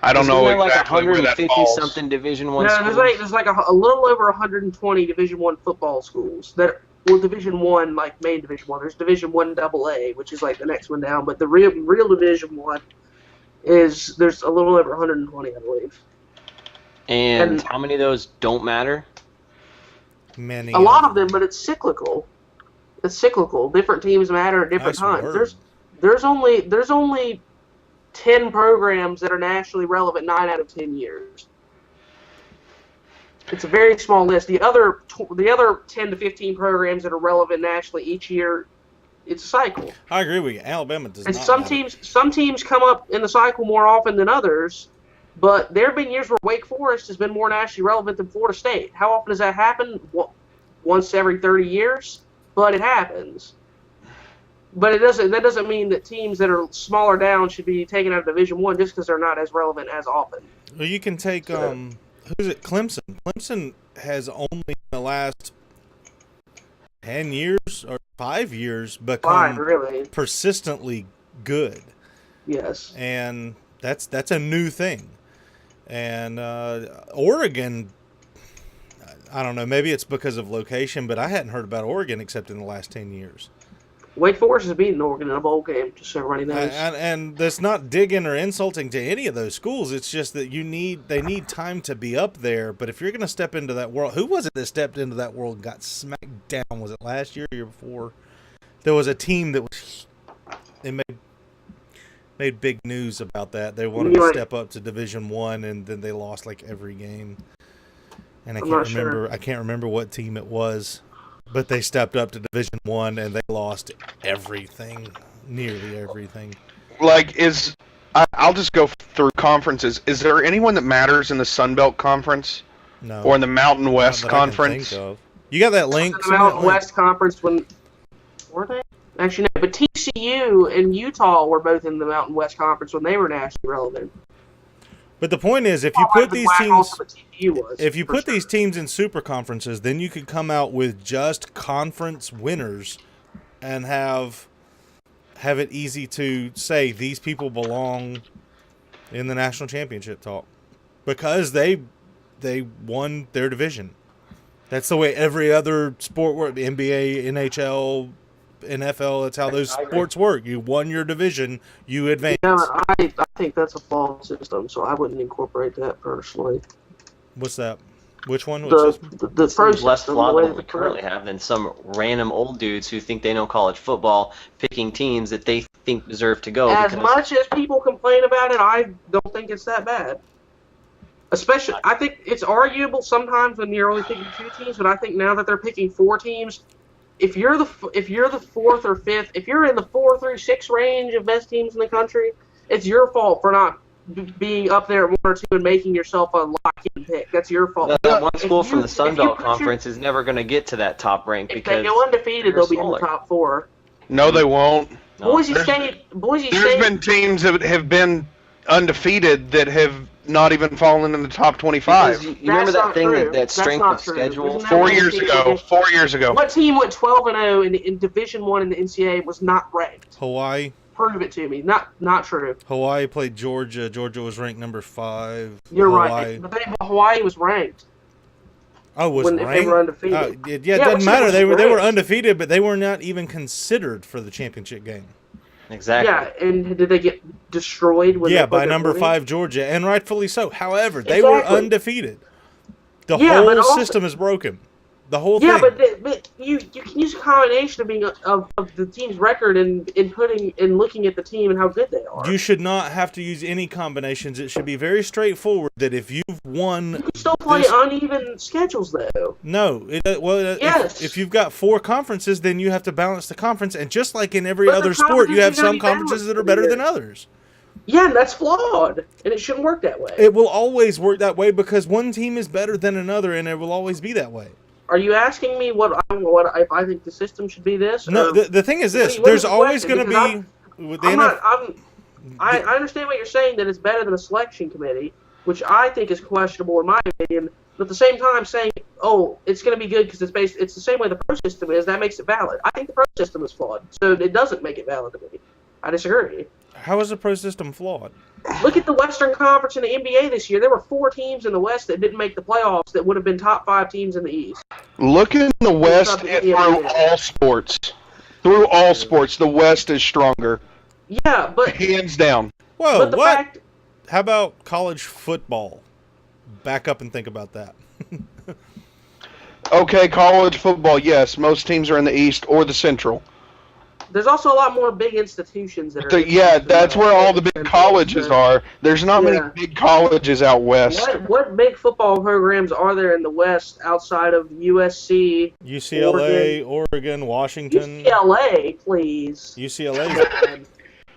I don't know exactly like 150-something Division I schools? There's like a little over 120 Division I football schools that Division I, like main Division I. There's Division I AA, which is like the next one down, but the real Division I there's a little over 120, I believe. And how many of those don't matter? Many. A lot of them, but it's cyclical. It's cyclical. Different teams matter at different times. Word. There's only 10 programs that are nationally relevant 9 out of 10 years. It's a very small list. The other 10 to 15 programs that are relevant nationally each year, it's a cycle. I agree with you. Alabama does not. And some teams come up in the cycle more often than others, but there have been years where Wake Forest has been more nationally relevant than Florida State. How often does that happen? Once every 30 years? but it happens. But that doesn't mean that teams that are smaller down should be taken out of Division One just because they're not as relevant as often. Well, you can take who's it? Clemson. Clemson has only in the last 10 years or 5 years become persistently good. Yes. And that's a new thing. And Oregon, I don't know, maybe it's because of location, but I hadn't heard about Oregon except in the last 10 years. Wake Forest has beaten Oregon in a bowl game, just so everybody knows. And that's not digging or insulting to any of those schools. It's just that they need time to be up there. But if you're going to step into that world, who was it that stepped into that world and got smacked down? Was it last year or year before? There was a team that they made big news about that. They wanted to step up to Division One, and then they lost like every game. And I can't remember what team it was. But they stepped up to Division One and they lost everything, nearly everything. I'll just go through conferences. Is there anyone that matters in the Sun Belt Conference? No. Or in the Mountain West Conference? You got that link? The Mountain West Conference were they? Actually, no. But TCU and Utah were both in the Mountain West Conference when they were nationally relevant. But the point is, if you put these teams in super conferences, then you could come out with just conference winners and have it easy to say these people belong in the national championship talk because they won their division. That's the way every other sport works. NBA, NHL, NFL, that's how those sports work. You won your division, you advance. Yeah, I think that's a flawed system, so I wouldn't incorporate that personally. What's that? Which one? The first less flawed than we currently have than some random old dudes who think they know college football picking teams that they think deserve to go. As much as people complain about it, I don't think it's that bad. Especially, I think it's arguable sometimes when you're only picking 2 teams, but I think now that they're picking 4 teams, if you're the 4th or 5th, if you're in the 4 through 6 range of best teams in the country, it's your fault for not being up there at 1 or 2 and making yourself a lock-in pick. That's your fault. That one school from the Sun Belt Conference is never going to get to that top rank because if they go undefeated, they'll be in the top 4. No, they won't. No. Boise State. There's been teams that have been undefeated that have not even fallen in the top 25. You remember that thing, that strength of schedule? 4 years ago. 4 years ago. What team went 12-0 in Division I in the NCAA was not ranked? Hawaii. Prove it to me. Not true. Hawaii played Georgia. Georgia was ranked number 5. You're right. But Hawaii was ranked. Oh, was ranked? They were undefeated. It doesn't matter. They were undefeated, but they were not even considered for the championship game. Exactly. Yeah, and did they get destroyed? By number 5 Georgia, and rightfulully so. However, they were undefeated. The whole system is broken. The whole thing. Yeah, but you can use a combination of the team's record and looking at the team and how good they are. You should not have to use any combinations. It should be very straightforward that if you've won... You can still play uneven schedules, though. No. Yes. If you've got 4 conferences, then you have to balance the conference. And just like in every other sport, you have some conferences that are better than others. Yeah, and that's flawed, and it shouldn't work that way. It will always work that way because one team is better than another, and it will always be that way. Are you asking me what if I think the system should be this? No, the thing is this. There's always going to be... I understand what you're saying, that it's better than a selection committee, which I think is questionable in my opinion. But at the same time, saying, it's going to be good because it's the same way the pro system is, that makes it valid. I think the pro system is flawed, so it doesn't make it valid to me. I disagree. How is the pro system flawed? Look at the Western Conference in the NBA this year. There were 4 teams in the West that didn't make the playoffs that would have been top 5 teams in the East. Look in the West through all sports. Through all sports, the West is stronger. Yeah, but... Hands down. Whoa, what? How about college football? Back up and think about that. Okay, college football, yes. Most teams are in the East or the Central. There's also a lot more big institutions that are... That's where all the big colleges are. There's not many big colleges out west. What big football programs are there in the West outside of USC, UCLA, Oregon, Washington? UCLA, please. UCLA.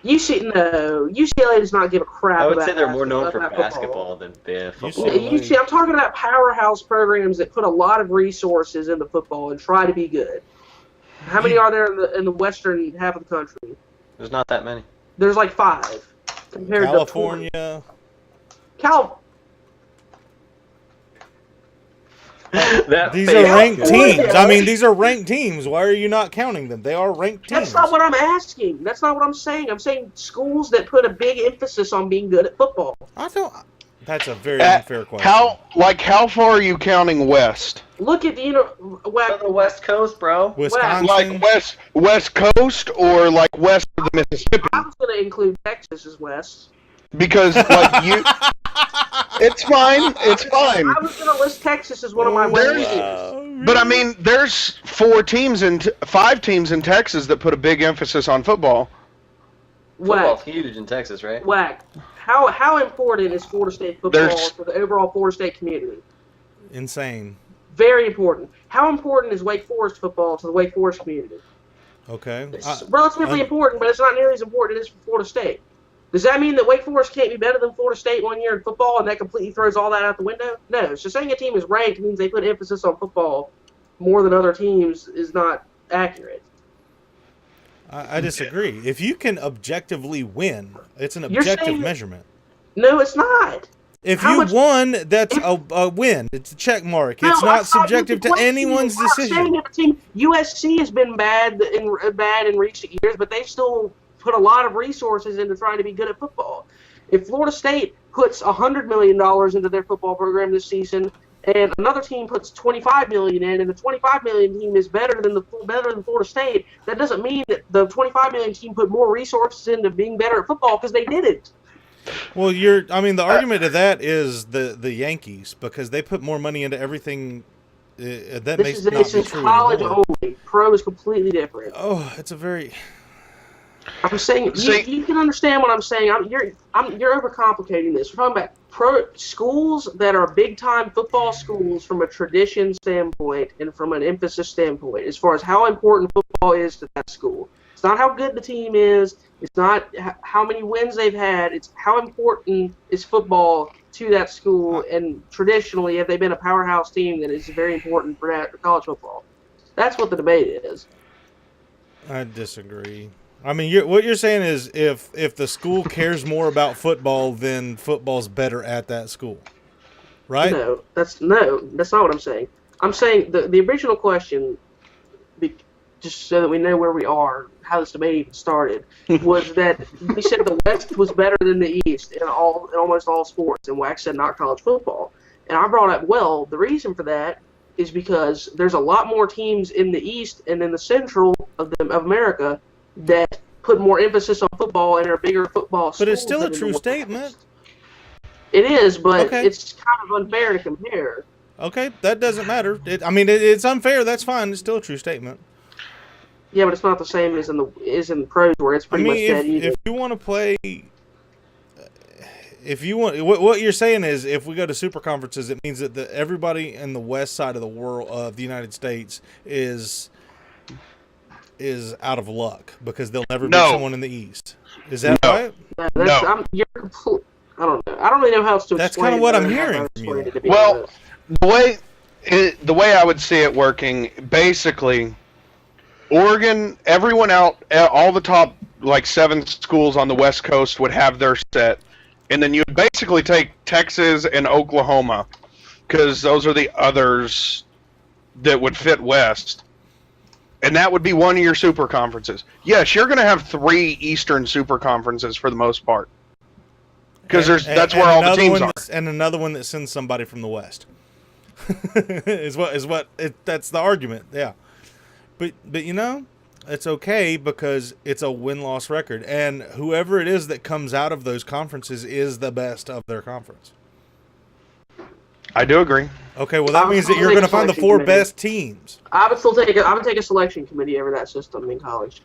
UCLA does not give a crap about I would say they're more known for basketball than football. I'm talking about powerhouse programs that put a lot of resources into football and try to be good. How many are there in the western half of the country? There's not that many. There's like 5 compared California. to These are ranked teams. I mean, these are ranked teams. Why are you not counting them? They are ranked teams. That's not what I'm asking. That's not what I'm saying. I'm saying schools that put a big emphasis on being good at football. I don't. That's a very unfair question. How far are you counting west? Look at the West Coast, bro. Wisconsin. Like West Coast or like west of the Mississippi? I was going to include Texas as west. Because like you, it's fine. It's fine. I was going to list Texas as one of my west teams. But I mean, there's 5 teams in Texas that put a big emphasis on football. Football's huge in Texas, right? Whack. How important is Florida State football for the overall Florida State community? Insane. Very important. How important is Wake Forest football to the Wake Forest community? Okay. It's relatively important, but it's not nearly as important as for Florida State. Does that mean that Wake Forest can't be better than Florida State one year in football and that completely throws all that out the window? No. So saying a team is ranked means they put emphasis on football more than other teams is not accurate. I disagree. If you can objectively win, it's an objective measurement. No, it's not. If you won, that's a win. It's a check mark. It's not subjective to anyone's decision. USC has been bad in recent years, but they've still put a lot of resources into trying to be good at football. If Florida State puts $100 million into their football program this season, and another team puts $25 million in, and the $25 million team is better than Florida State, that doesn't mean that the $25 million team put more resources into being better at football because they didn't. Well, the argument to that is the Yankees, because they put more money into everything. This is college only. Pro is completely different. Oh, it's a very. I'm saying you can understand what I'm saying. You're overcomplicating this. We're talking about pro schools that are big time football schools from a tradition standpoint and from an emphasis standpoint, as far as how important football is to that school. It's not how good the team is. It's not how many wins they've had. It's how important is football to that school, and traditionally have they been a powerhouse team that is very important for college football. That's what the debate is. I disagree. I mean, what you're saying is if the school cares more about football, then football's better at that school, right? No, that's not what I'm saying. I'm saying the original question, just so that we know where we are, how this debate even started, was that we said the West was better than the East in almost all sports, and Wax said not college football. And I brought up, well, the reason for that is because there's a lot more teams in the East and in the Central of America that put more emphasis on football and are bigger football schools. But it's still a true statement. It is, but it's kind of unfair to compare. Okay, that doesn't matter. It's unfair. That's fine. It's still a true statement. Yeah, but it's not the same as in the pros, where it's pretty much dead even. If you want to play, what you're saying is, if we go to super conferences, it means that everybody in the west side of the world of the United States is out of luck because they'll never beat someone in the East. Is that right? No. You're complete. I don't know. I don't really know how else to explain. That's kind of what I'm hearing from you. Well, the way I would see it working, basically, Oregon, everyone out, all the top 7 schools on the West Coast would have their set, and then you would basically take Texas and Oklahoma, because those are the others that would fit West. And that would be one of your super conferences. Yes, you're going to have 3 Eastern super conferences for the most part, because that's where all the teams are. And another one that sends somebody from the West. That's the argument. Yeah, but it's okay because it's a win-loss record, and whoever it is that comes out of those conferences is the best of their conference. I do agree. Okay, well that means that you're going to find the 4 best teams. I would take a selection committee over that system in college.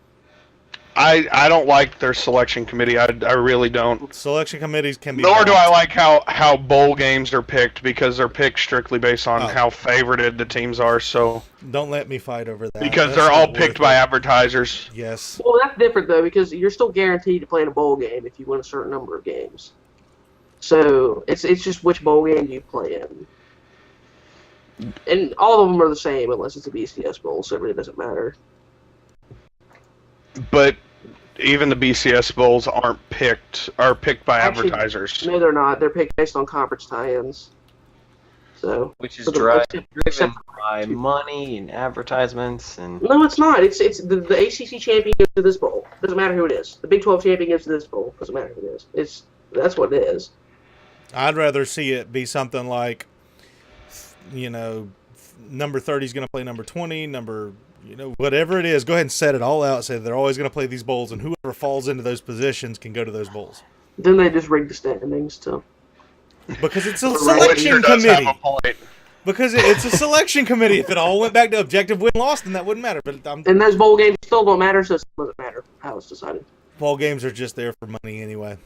I don't like their selection committee. I really don't. Selection committees can be. Nor do I like how bowl games are picked, because they're picked strictly based on how favorited the teams are. So don't let me fight over that. Because they're all picked by advertisers. Yes. Well, that's different though, because you're still guaranteed to play in a bowl game if you win a certain number of games. So it's just which bowl game you play in. And all of them are the same unless it's a BCS bowl, so it really doesn't matter. but even the BCS bowls are picked by Actually, advertisers. No, they're not. They're picked based on conference tie-ins. So, Which is for the- driven except- by money and advertisements and. No, it's not. It's the ACC champion goes to this bowl. Doesn't matter who it is. The Big 12 champion goes to this bowl. Doesn't matter who it is. That's what it is. I'd rather see it be something like, number 30 is going to play number 20, whatever it is. Go ahead and set it all out. Say they're always going to play these bowls, and whoever falls into those positions can go to those bowls. Then they just rig the standings too. Because it's a Oyster selection does have committee. a point. Because it's a selection committee. If it all went back to objective win-loss, then that wouldn't matter. But And those bowl games still don't matter, so it doesn't matter how it's decided. ball games are just there for money anyway.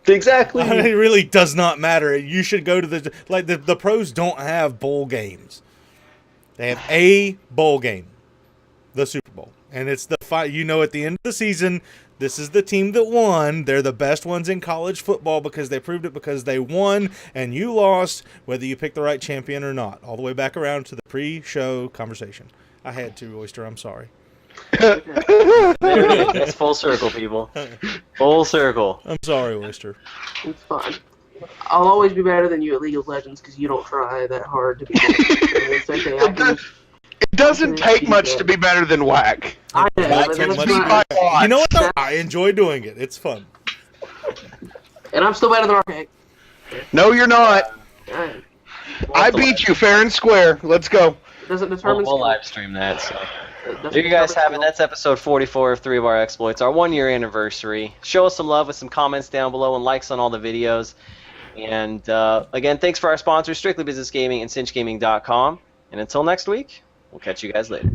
Exactly. It really does not matter. You should go to the pros don't have bowl games. They have a bowl game, the Super Bowl, and it's the fight. At the end of the season, this is the team that won. They're the best ones in college football because they proved it because they won and you lost, whether you picked the right champion or not. All the way back around to the pre-show conversation. I had to, Oyster. I'm sorry. There it is. It's full circle, people. Full circle. I'm sorry, Oyster. It's fine. I'll always be better than you at League of Legends because you don't try that hard to be good. It's okay. It doesn't take much to be better than whack. I know, Not but too that's much. not, You know what, though? I enjoy doing it. It's fun. and I'm still better than Archaic. No, you're not. Alright. I beat you fair and square. Let's go. It doesn't determine We'll skill. live stream that. So. It doesn't There you guys determine have it. skill. That's episode 44 of 3 of our exploits, our 1-year anniversary. Show us some love with some comments down below and likes on all the videos. And again, thanks for our sponsors, Strictly Business Gaming and CinchGaming.com. And until next week, we'll catch you guys later.